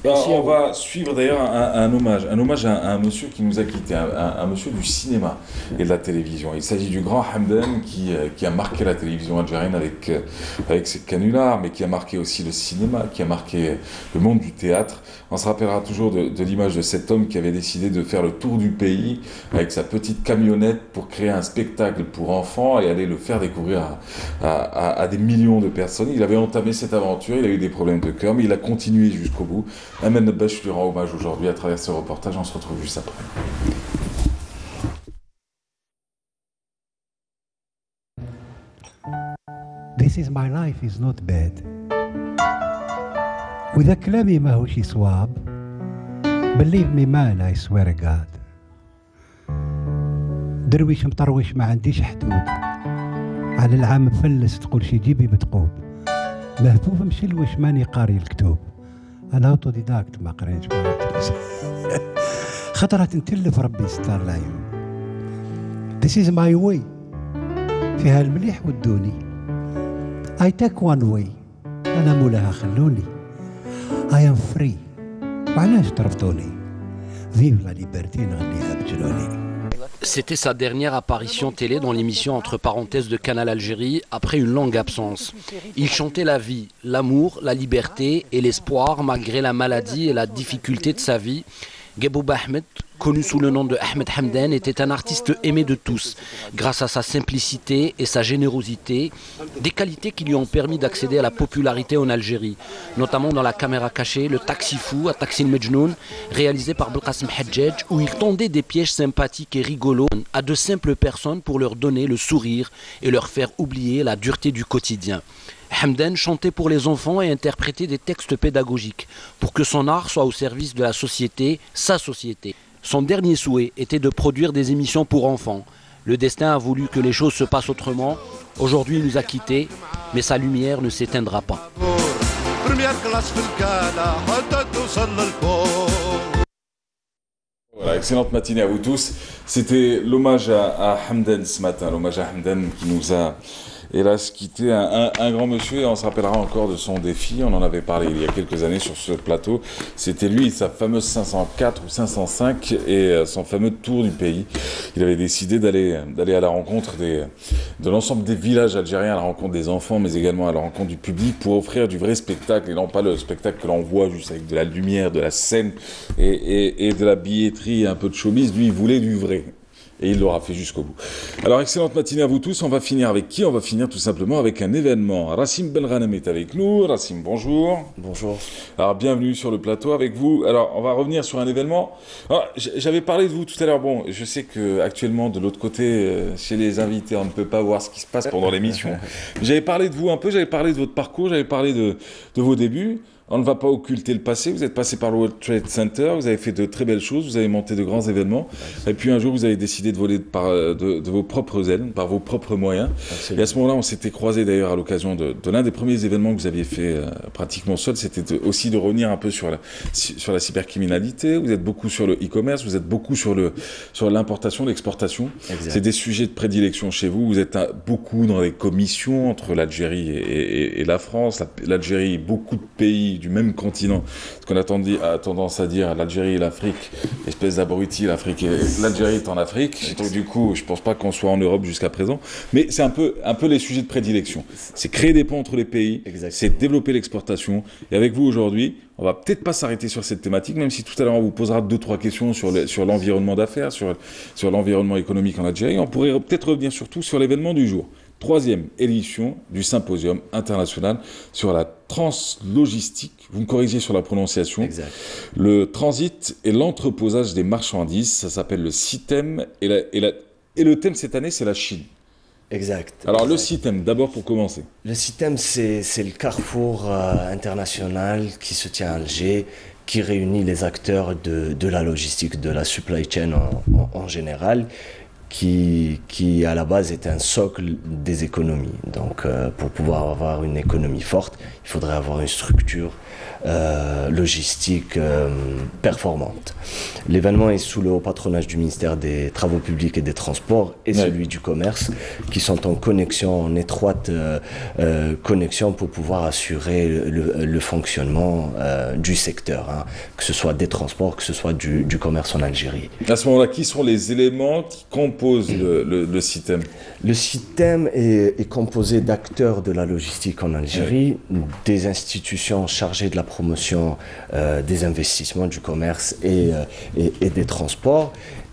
on va suivre d'ailleurs un hommage à un monsieur qui nous a quittés, un monsieur du cinéma et de la télévision. Il s'agit du grand Hamdan qui a marqué la télévision algérienne avec ses canulars, mais qui a marqué aussi le cinéma, qui a marqué le monde du théâtre. On se rappellera toujours de l'image de cet homme qui avait décidé de faire le tour du pays avec sa petite camionnette pour créer un spectacle pour enfants et aller le faire découvrir à des millions de personnes. Il avait entamé cette aventure, il a eu des problèmes de cœur, mais il a continué jusqu'au bout. Ahmed Nebbash lui rend hommage aujourd'hui à travers ce reportage. On se retrouve juste après. This is my life is not bad. وإذا كلامي ما هوش صواب believe me man I swear to God. درويش مطرويش ما عنديش حدود على العام مفلس تقول شي جيبي بتقوب مهفوف مشلوش ماني قاري الكتب أنا أوتوديداكت ما قريتش خطرة نتلف ربي ستار العيون. This is my way فيها المليح والدوني. I take one way أنا مولاها خلوني. I am free وعلاش طرفتوني. Vive la liberté نغنيها بجنوني. C'était sa dernière apparition télé dans l'émission Entre parenthèses de Canal Algérie après une longue absence. Il chantait la vie, l'amour, la liberté et l'espoir malgré la maladie et la difficulté de sa vie. Gebouba Ahmed, connu sous le nom de Ahmed Hamdan, était un artiste aimé de tous, grâce à sa simplicité et sa générosité, des qualités qui lui ont permis d'accéder à la popularité en Algérie, notamment dans La caméra cachée, le Taxi fou à Taxi Medjnoun, réalisé par Belkacem Hadjadj, où il tendait des pièges sympathiques et rigolos à de simples personnes pour leur donner le sourire et leur faire oublier la dureté du quotidien. Hamdan chantait pour les enfants et interprétait des textes pédagogiques pour que son art soit au service de la société, sa société. Son dernier souhait était de produire des émissions pour enfants. Le destin a voulu que les choses se passent autrement. Aujourd'hui, il nous a quittés, mais sa lumière ne s'éteindra pas. Voilà, excellente matinée à vous tous. C'était l'hommage à Hamdan ce matin, l'hommage à Hamdan qui nous a hélas quitté, un grand monsieur, et on se rappellera encore de son défi. On en avait parlé il y a quelques années sur ce plateau. C'était lui, sa fameuse 504 ou 505 et son fameux tour du pays. Il avait décidé d'aller à la rencontre de l'ensemble des villages algériens, à la rencontre des enfants, mais également à la rencontre du public pour offrir du vrai spectacle et non pas le spectacle que l'on voit juste avec de la lumière, de la scène et de la billetterie et un peu de showbiz. Lui, il voulait du vrai. Et il l'aura fait jusqu'au bout. Alors, excellente matinée à vous tous. On va finir avec qui? On va finir tout simplement avec un événement. Rassim Belghanem est avec nous. Rassim, bonjour. Bonjour. Alors, bienvenue sur le plateau avec vous. Alors, on va revenir sur un événement. J'avais parlé de vous tout à l'heure. Bon, je sais qu'actuellement, de l'autre côté, chez les invités, on ne peut pas voir ce qui se passe pendant l'émission. J'avais parlé de vous un peu, j'avais parlé de votre parcours, j'avais parlé de vos débuts. On ne va pas occulter le passé, vous êtes passé par le World Trade Center, vous avez fait de très belles choses, vous avez monté de grands événements, et puis un jour vous avez décidé de voler de vos propres ailes, par vos propres moyens. Absolument. Et à ce moment-là, on s'était croisés d'ailleurs à l'occasion de l'un des premiers événements que vous aviez fait pratiquement seul, c'était aussi de revenir un peu sur la cybercriminalité, vous êtes beaucoup sur le e-commerce, vous êtes beaucoup sur l'importation, l'exportation. C'est des sujets de prédilection chez vous, vous êtes beaucoup dans les commissions entre l'Algérie et la France, l'Algérie, beaucoup de pays du même continent. Ce qu'on a tendance à dire, l'Algérie et l'Afrique, espèce d'abruti, l'Algérie est en Afrique. Donc du coup, je pense pas qu'on soit en Europe jusqu'à présent. Mais c'est un peu les sujets de prédilection. C'est créer des ponts entre les pays, c'est développer l'exportation. Et avec vous aujourd'hui, on va peut-être pas s'arrêter sur cette thématique, même si tout à l'heure on vous posera 2-3 questions sur l'environnement d'affaires, sur l'environnement économique en Algérie. On pourrait peut-être revenir surtout sur l'événement du jour. 3e édition du symposium international sur la translogistique. Vous me corrigez sur la prononciation. Exact. Le transit et l'entreposage des marchandises. Ça s'appelle le CITEM. Et le thème cette année, c'est la Chine. Exact. Alors le CITEM, d'abord pour commencer. Le CITEM, c'est le carrefour international qui se tient à Alger, qui réunit les acteurs de la logistique, de la supply chain en général, qui à la base est un socle des économies. Donc pour pouvoir avoir une économie forte, il faudrait avoir une structure logistique performante. L'événement est sous le haut patronage du ministère des Travaux publics et des Transports et celui du Commerce, qui sont en étroite connexion pour pouvoir assurer le fonctionnement du secteur, hein, que ce soit des transports, que ce soit du commerce en Algérie. À ce moment-là, qui sont les éléments qui composent le CITEM? Le CITEM est composé d'acteurs de la logistique en Algérie, des institutions chargées de la promotion des investissements, du commerce et des transports,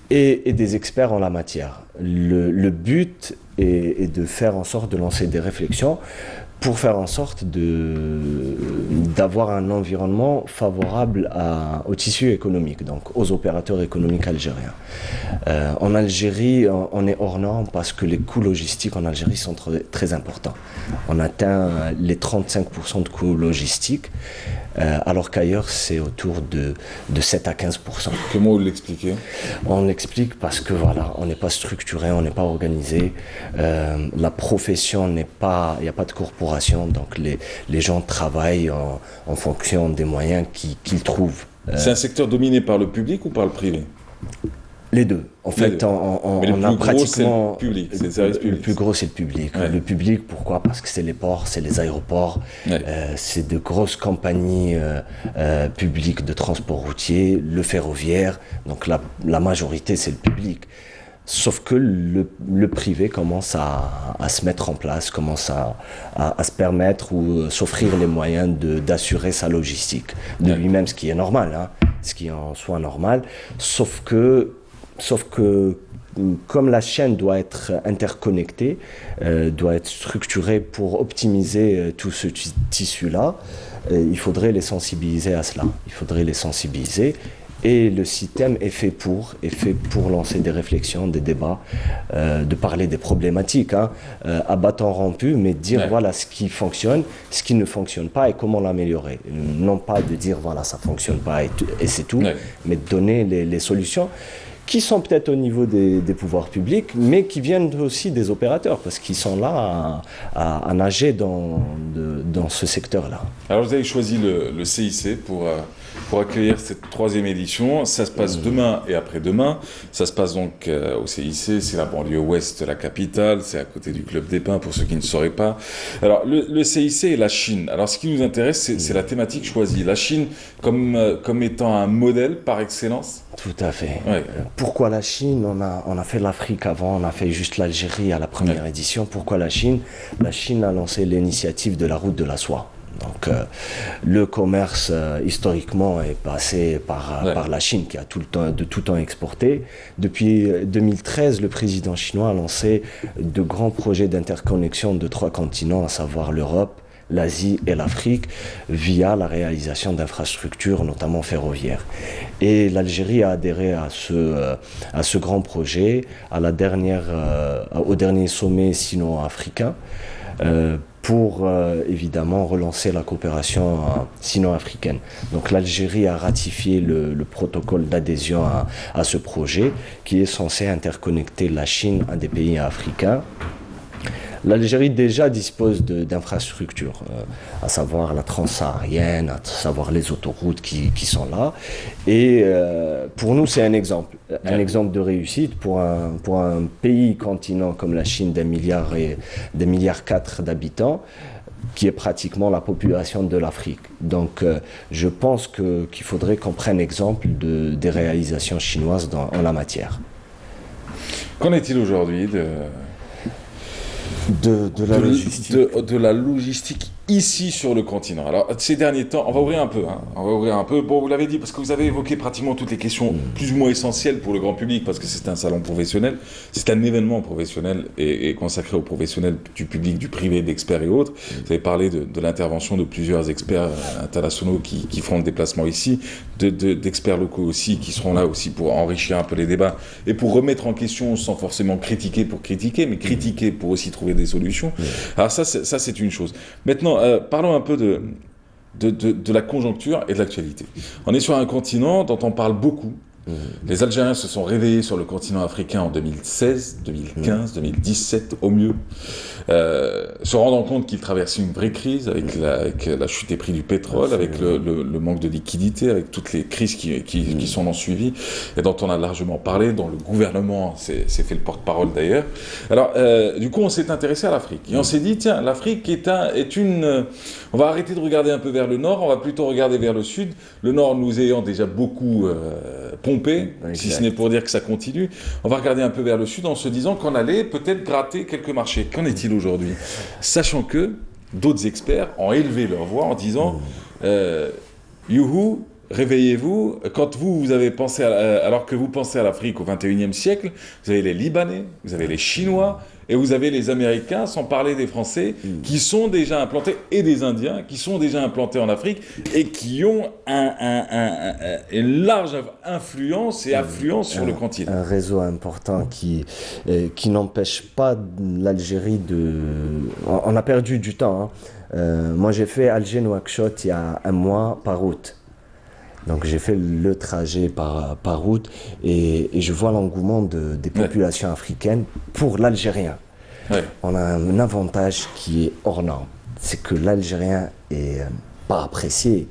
et des experts en la matière. Le but est de faire en sorte de lancer des réflexions pour faire en sorte d'avoir un environnement favorable au tissu économique, donc aux opérateurs économiques algériens. En Algérie, on est hors norme parce que les coûts logistiques en Algérie sont très importants. On atteint les 35% de coûts logistiques, alors qu'ailleurs c'est autour de 7 à 15%. Comment vous l'expliquez? On l'explique parce que voilà, on n'est pas structuré, on n'est pas organisé, la profession n'est pas, il n'y a pas de corporation, donc les gens travaillent en fonction des moyens qu'ils trouvent. C'est un secteur dominé par le public ou par le privé? Les deux. En fait, on a pratiquement... Le plus gros, c'est le public. Ouais. Le public, pourquoi? Parce que c'est les ports, c'est les aéroports, c'est de grosses compagnies publiques de transport routier, le ferroviaire. Donc la majorité, c'est le public. Sauf que le privé commence à se mettre en place, commence à se permettre ou s'offrir les moyens d'assurer sa logistique de lui-même, ce qui est normal, hein, ce qui est en soi normal. Sauf que comme la chaîne doit être interconnectée, doit être structurée pour optimiser tout ce tissu-là, il faudrait les sensibiliser à cela. Il faudrait les sensibiliser. Et le CITEM est fait pour lancer des réflexions, des débats, de parler des problématiques, hein, à bâton rompu, mais dire voilà ce qui fonctionne, ce qui ne fonctionne pas et comment l'améliorer. Non pas de dire voilà ça fonctionne pas et c'est tout, mais de donner les solutions qui sont peut-être au niveau des pouvoirs publics, mais qui viennent aussi des opérateurs, parce qu'ils sont là à nager dans ce secteur-là. Alors vous avez choisi le CIC pour accueillir cette 3e édition. Ça se passe demain et après-demain. Ça se passe donc au CIC, c'est la banlieue ouest de la capitale, c'est à côté du Club des Pins pour ceux qui ne sauraient pas. Alors le CIC et la Chine. Alors ce qui nous intéresse, c'est la thématique choisie. La Chine comme étant un modèle par excellence. Tout à fait. Pourquoi la Chine? On a fait l'Afrique avant, on a fait juste l'Algérie à la première édition. Pourquoi la Chine? La Chine a lancé l'initiative de la route de la soie. Donc le commerce historiquement est passé par la Chine qui a de tout temps exporté. Depuis 2013, le président chinois a lancé de grands projets d'interconnexion de 3 continents, à savoir l'Europe, l'Asie et l'Afrique, via la réalisation d'infrastructures, notamment ferroviaires. Et l'Algérie a adhéré à ce grand projet, au dernier sommet sino-africain, pour évidemment relancer la coopération sino-africaine. Donc l'Algérie a ratifié le protocole d'adhésion à ce projet qui est censé interconnecter la Chine à des pays africains. L'Algérie déjà dispose d'infrastructures, à savoir la transsaharienne, à savoir les autoroutes qui sont là. Et pour nous, c'est un exemple de réussite pour un pays continent comme la Chine d'1,4 milliard d'habitants. qui est pratiquement la population de l'Afrique. Donc je pense qu'il faudrait qu'on prenne exemple des réalisations chinoises en la matière. Qu'en est-il aujourd'hui de la logistique ici sur le continent? Alors, ces derniers temps, on va ouvrir un peu. On va ouvrir un peu. Bon, vous l'avez dit, parce que vous avez évoqué pratiquement toutes les questions plus ou moins essentielles pour le grand public, parce que c'est un salon professionnel, c'est un événement professionnel et consacré aux professionnels du public, du privé, d'experts et autres. Vous avez parlé de l'intervention de plusieurs experts internationaux qui feront le déplacement ici, d'experts locaux aussi, qui seront là aussi pour enrichir un peu les débats et pour remettre en question, sans forcément critiquer pour critiquer, mais critiquer pour aussi trouver des solutions. Alors ça, c'est une chose. Maintenant, parlons un peu de la conjoncture et de l'actualité. On est sur un continent dont on parle beaucoup. Les Algériens se sont réveillés sur le continent africain en 2016, 2015, 2017 au mieux, se rendant compte qu'ils traversaient une vraie crise avec la chute des prix du pétrole, avec le manque de liquidité, avec toutes les crises qui sont en suivi et dont on a largement parlé, dont le gouvernement s'est fait le porte-parole d'ailleurs. Alors, du coup, on s'est intéressé à l'Afrique et on s'est dit, tiens, l'Afrique est une... On va arrêter de regarder un peu vers le nord, on va plutôt regarder vers le sud. Le nord nous ayant déjà beaucoup pompé, si ce n'est pour dire que ça continue. On va regarder un peu vers le sud en se disant qu'on allait peut-être gratter quelques marchés. Qu'en est-il aujourd'hui? Sachant que d'autres experts ont élevé leur voix en disant youhou, réveillez-vous, quand vous avez pensé, alors que vous pensez à l'Afrique au XXIe siècle, vous avez les Libanais, vous avez les Chinois, et vous avez les Américains, sans parler des Français, qui sont déjà implantés, et des Indiens, qui sont déjà implantés en Afrique, et qui ont une large influence et affluence sur le continent. Un réseau important qui n'empêche pas l'Algérie de... On a perdu du temps. Moi, j'ai fait Alger-Nouakchott il y a un mois par route. Donc j'ai fait le trajet par route et je vois l'engouement des populations africaines pour l'Algérien. On a un avantage qui est hors norme, c'est que l'Algérien est pas apprécié.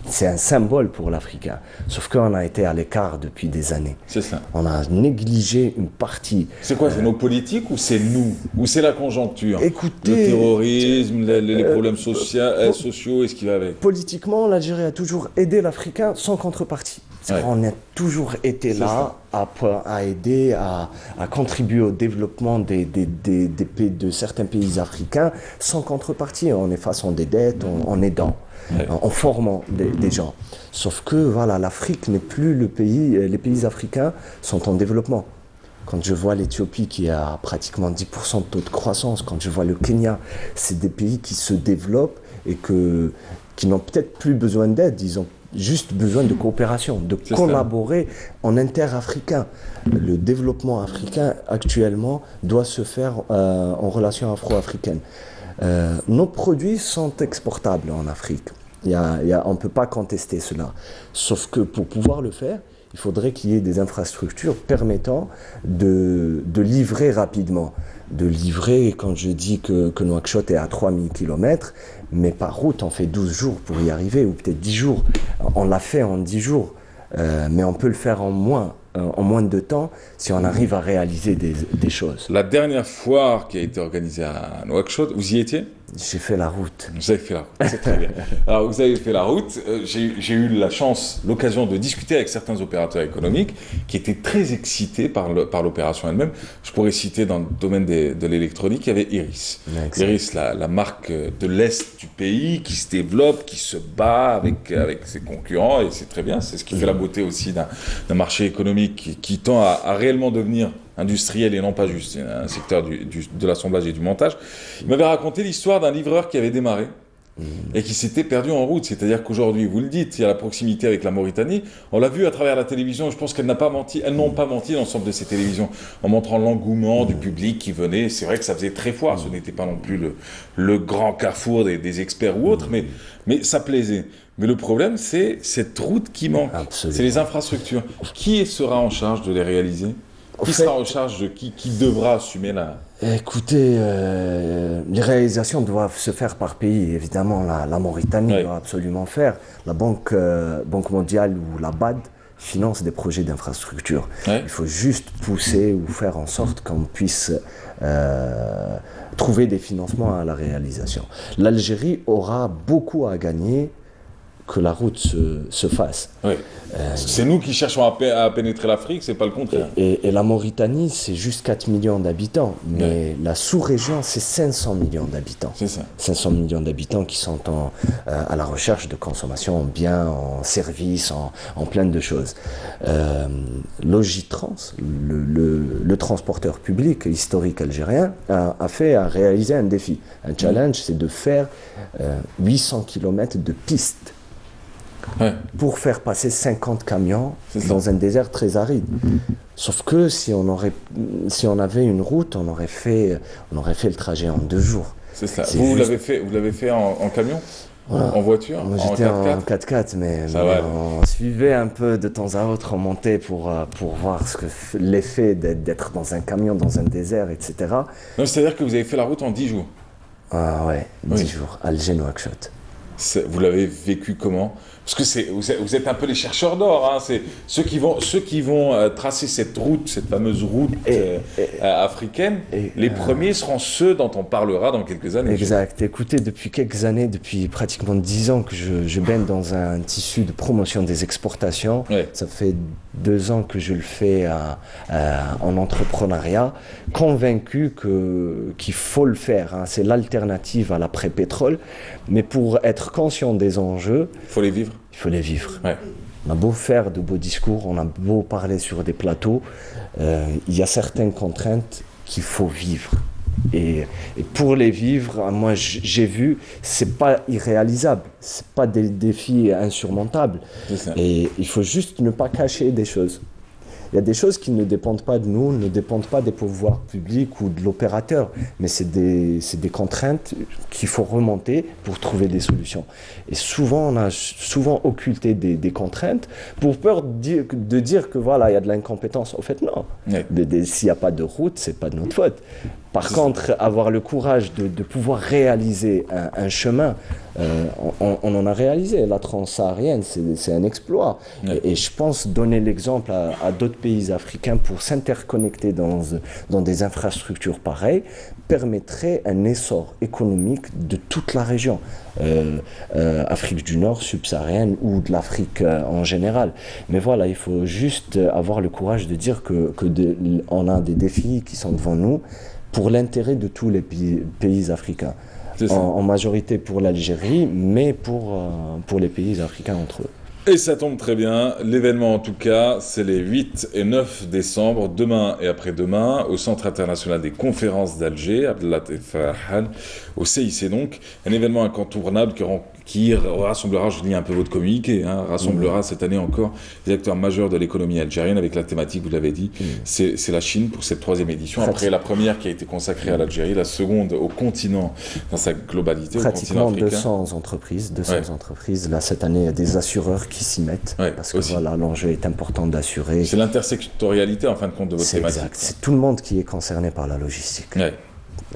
C'est un symbole pour l'Africain. Sauf qu'on a été à l'écart depuis des années. C'est ça. On a négligé une partie. C'est quoi? C'est nos politiques ou c'est nous? Ou c'est la conjoncture? Écoutez, le terrorisme, les problèmes sociaux et ce qui va avec. Politiquement, l'Algérie a toujours aidé l'Africain sans contrepartie. On a toujours été là à aider, à contribuer au développement de certains pays africains sans contrepartie, en effaçant des dettes, en aidant. En formant des gens. Sauf que voilà, l'Afrique n'est plus le pays, les pays africains sont en développement. Quand je vois l'Éthiopie qui a pratiquement 10% de taux de croissance, quand je vois le Kenya, c'est des pays qui se développent et qui n'ont peut-être plus besoin d'aide, ils ont juste besoin de coopération, de collaborer en interafricain. Le développement africain actuellement doit se faire en relation afro-africaine. Nos produits sont exportables en Afrique. On ne peut pas contester cela. Sauf que pour pouvoir le faire, il faudrait qu'il y ait des infrastructures permettant de livrer rapidement. De livrer, quand je dis que Nouakchott est à 3000 km, mais par route, on fait 12 jours pour y arriver, ou peut-être 10 jours. On l'a fait en 10 jours, mais on peut le faire en moins de temps si on arrive à réaliser des choses. La dernière foire qui a été organisée à Nouakchott, vous y étiez? J'ai fait la route. Vous avez fait la route, c'est très bien. Alors vous avez fait la route, j'ai eu l'occasion de discuter avec certains opérateurs économiques qui étaient très excités par l'opération elle-même. Je pourrais citer dans le domaine de l'électronique, il y avait Iris. Iris, la marque de l'Est du pays qui se développe, qui se bat avec ses concurrents, et c'est très bien, c'est ce qui fait la beauté aussi d'un marché économique qui tend à réellement devenir industriel et non pas juste un secteur de l'assemblage et du montage. Il m'avait raconté l'histoire d'un livreur qui avait démarré et qui s'était perdu en route. C'est-à-dire qu'aujourd'hui, vous le dites, il y a la proximité avec la Mauritanie. On l'a vu à travers la télévision. Je pense qu'elles n'ont pas menti l'ensemble de ces télévisions en montrant l'engouement du public qui venait. C'est vrai que ça faisait très foire. Ce n'était pas non plus le grand carrefour des experts ou autres, mais ça plaisait. Mais le problème, c'est cette route qui manque. C'est les infrastructures. Qui sera en charge de les réaliser ? Qui sera en charge de qui devra assumer la... Écoutez, les réalisations doivent se faire par pays, évidemment. La Mauritanie doit absolument faire. La Banque mondiale ou la BAD finance des projets d'infrastructure. Il faut juste pousser ou faire en sorte qu'on puisse trouver des financements à la réalisation. L'Algérie aura beaucoup à gagner que la route se fasse. C'est nous qui cherchons à pénétrer l'Afrique, c'est pas le contraire. Et la Mauritanie, c'est juste 4 millions d'habitants, mais la sous-région, c'est 500 millions d'habitants. C'est ça. 500 millions d'habitants qui sont à la recherche de consommation en biens, en services, en plein de choses. Logitrans, le transporteur public historique algérien, a réalisé un défi. Un challenge, c'est de faire 800 km de pistes. Pour faire passer 50 camions dans un désert très aride. Sauf que si on avait une route, on aurait fait le trajet en 2 jours. C'est ça. Vous l'avez fait en camion, en voiture? Moi j'étais en 4x4, mais on suivait un peu de temps à autre, on montait pour voir l'effet d'être dans un camion, dans un désert, etc. C'est-à-dire que vous avez fait la route en 10 jours? Ah ouais, 10 jours, Alger-Nouakchott. Vous l'avez vécu comment? Parce que vous êtes un peu les chercheurs d'or, hein. C'est ceux qui vont tracer cette route, cette fameuse route africaine. Les premiers seront ceux dont on parlera dans quelques années. Exact. Écoutez, depuis quelques années, depuis pratiquement 10 ans que je baigne dans un tissu de promotion des exportations. Ça fait 2 ans que je le fais en entrepreneuriat, convaincu qu'il faut le faire, hein. C'est l'alternative à l'après-pétrole. Mais pour être conscient des enjeux, il faut les vivre. Il faut les vivre. On a beau faire de beaux discours, on a beau parler sur des plateaux, il y a certaines contraintes qu'il faut vivre. Et pour les vivre, moi j'ai vu, c'est pas irréalisable, c'est pas des défis insurmontables. Et il faut juste ne pas cacher des choses. Il y a des choses qui ne dépendent pas de nous, ne dépendent pas des pouvoirs publics ou de l'opérateur, mais c'est des contraintes qu'il faut remonter pour trouver des solutions. Et souvent, on a occulté des contraintes pour peur de dire que voilà, il y a de l'incompétence. En fait, non. S'il n'y a pas de route, c'est pas de notre faute. Par contre, avoir le courage de pouvoir réaliser un chemin, on en a réalisé. La transsaharienne, c'est un exploit. Et je pense donner l'exemple à d'autres pays africains pour s'interconnecter dans des infrastructures pareilles permettrait un essor économique de toute la région. Afrique du Nord, subsaharienne ou de l'Afrique en général. Mais voilà, il faut juste avoir le courage de dire qu'on a des défis qui sont devant nous pour l'intérêt de tous les pays africains. En majorité pour l'Algérie, mais pour les pays africains entre eux. Et ça tombe très bien. L'événement, en tout cas, c'est les 8 et 9 décembre, demain et après-demain, au Centre international des conférences d'Alger, Abdellatif Farhan, au CIC donc. Un événement incontournable qui rassemblera, je lis un peu votre communiqué, rassemblera cette année encore les acteurs majeurs de l'économie algérienne avec la thématique, vous l'avez dit, c'est la Chine pour cette 3e édition. Après la première qui a été consacrée à l'Algérie, la seconde au continent dans sa globalité, pratiquement au continent africain. 200 entreprises. Là, cette année, il y a des assureurs qui s'y mettent, parce que voilà, l'enjeu est important d'assurer. C'est l'intersectorialité, en fin de compte, de votre thématique. Exact. C'est tout le monde qui est concerné par la logistique.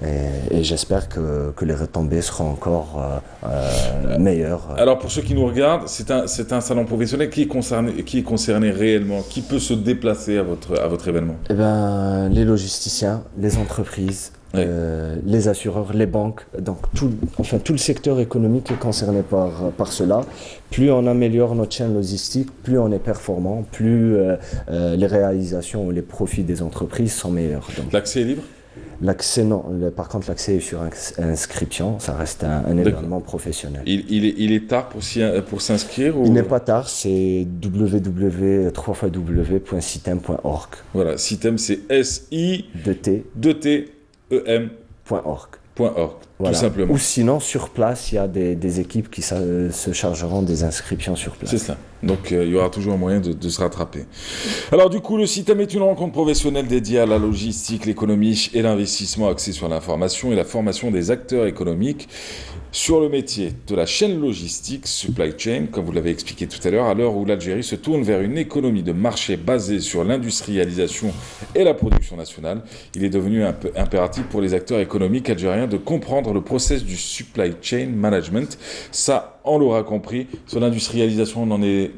Et j'espère que les retombées seront encore meilleures. Alors pour ceux qui nous regardent, c'est un salon professionnel qui est concerné réellement, qui peut se déplacer à votre événement? Eh ben, les logisticiens, les entreprises, les assureurs, les banques, donc tout le secteur économique est concerné par cela. Plus on améliore notre chaîne logistique, plus on est performant, plus les réalisations ou les profits des entreprises sont meilleurs. L'accès est libre? L'accès, non. Par contre, l'accès est sur inscription. Ça reste un événement professionnel. Il est tard pour s'inscrire ou... Il n'est pas tard. C'est www.sitem.org. Voilà, Sitem, c'est S-I-2-T-E-M.org. Voilà. Tout simplement. Ou sinon, sur place, il y a des équipes qui se chargeront des inscriptions sur place. C'est ça. Donc, il y aura toujours un moyen de se rattraper. Alors, du coup, le Sitem est une rencontre professionnelle dédiée à la logistique, l'économie et l'investissement axé sur l'information et la formation des acteurs économiques sur le métier de la chaîne logistique, supply chain, comme vous l'avez expliqué tout à l'heure, à l'heure où l'Algérie se tourne vers une économie de marché basée sur l'industrialisation et la production nationale. Il est devenu un peu impératif pour les acteurs économiques algériens de comprendre le process du supply chain management. Ça, on l'aura compris, sur l'industrialisation, on en est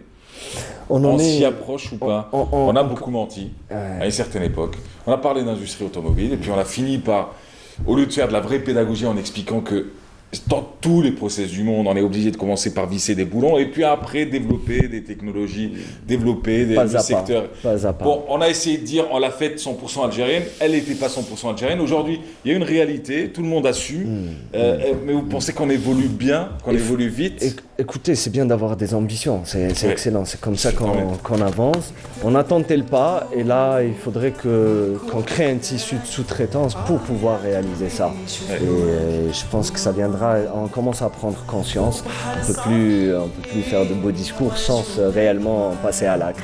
On s'y approche ou pas? On a beaucoup menti à une certaine époque. On a parlé d'industrie automobile et puis on a fini par, au lieu de faire de la vraie pédagogie en expliquant que dans tous les process du monde, on est obligé de commencer par visser des boulons et puis après développer des technologies, développer des secteurs. Bon, on a essayé de dire, on l'a faite 100% algérienne, elle n'était pas 100% algérienne. Aujourd'hui, il y a une réalité, tout le monde a su, mais vous pensez qu'on évolue bien, qu'on évolue vite? Écoutez, c'est bien d'avoir des ambitions, c'est excellent, c'est comme ça qu'on avance. On a tenté le pas et là, il faudrait qu'on crée un tissu de sous-traitance pour pouvoir réaliser ça. Et je pense que ça viendra, on commence à prendre conscience, on ne peut plus faire de beaux discours sans réellement passer à l'acte.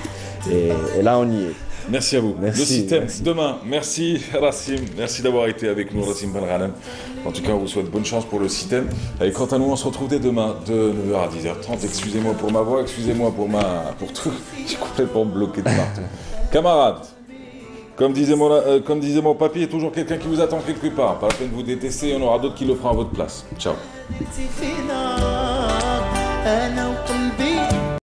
Et là, on y est. Merci à vous. Merci, le système merci. demain. Merci Rassim. Merci d'avoir été avec nous, Rassim Benralem. En tout cas, on vous souhaite bonne chance pour le système. Et quant à nous, on se retrouve dès demain de 9h à 10h30. Excusez-moi pour ma voix, excusez-moi pour tout. J'ai complètement bloqué de partout. Camarades, comme disait mon papy, il y a toujours quelqu'un qui vous attend quelque part. Pas la peine de vous détester, il y en aura d'autres qui le feront à votre place. Ciao.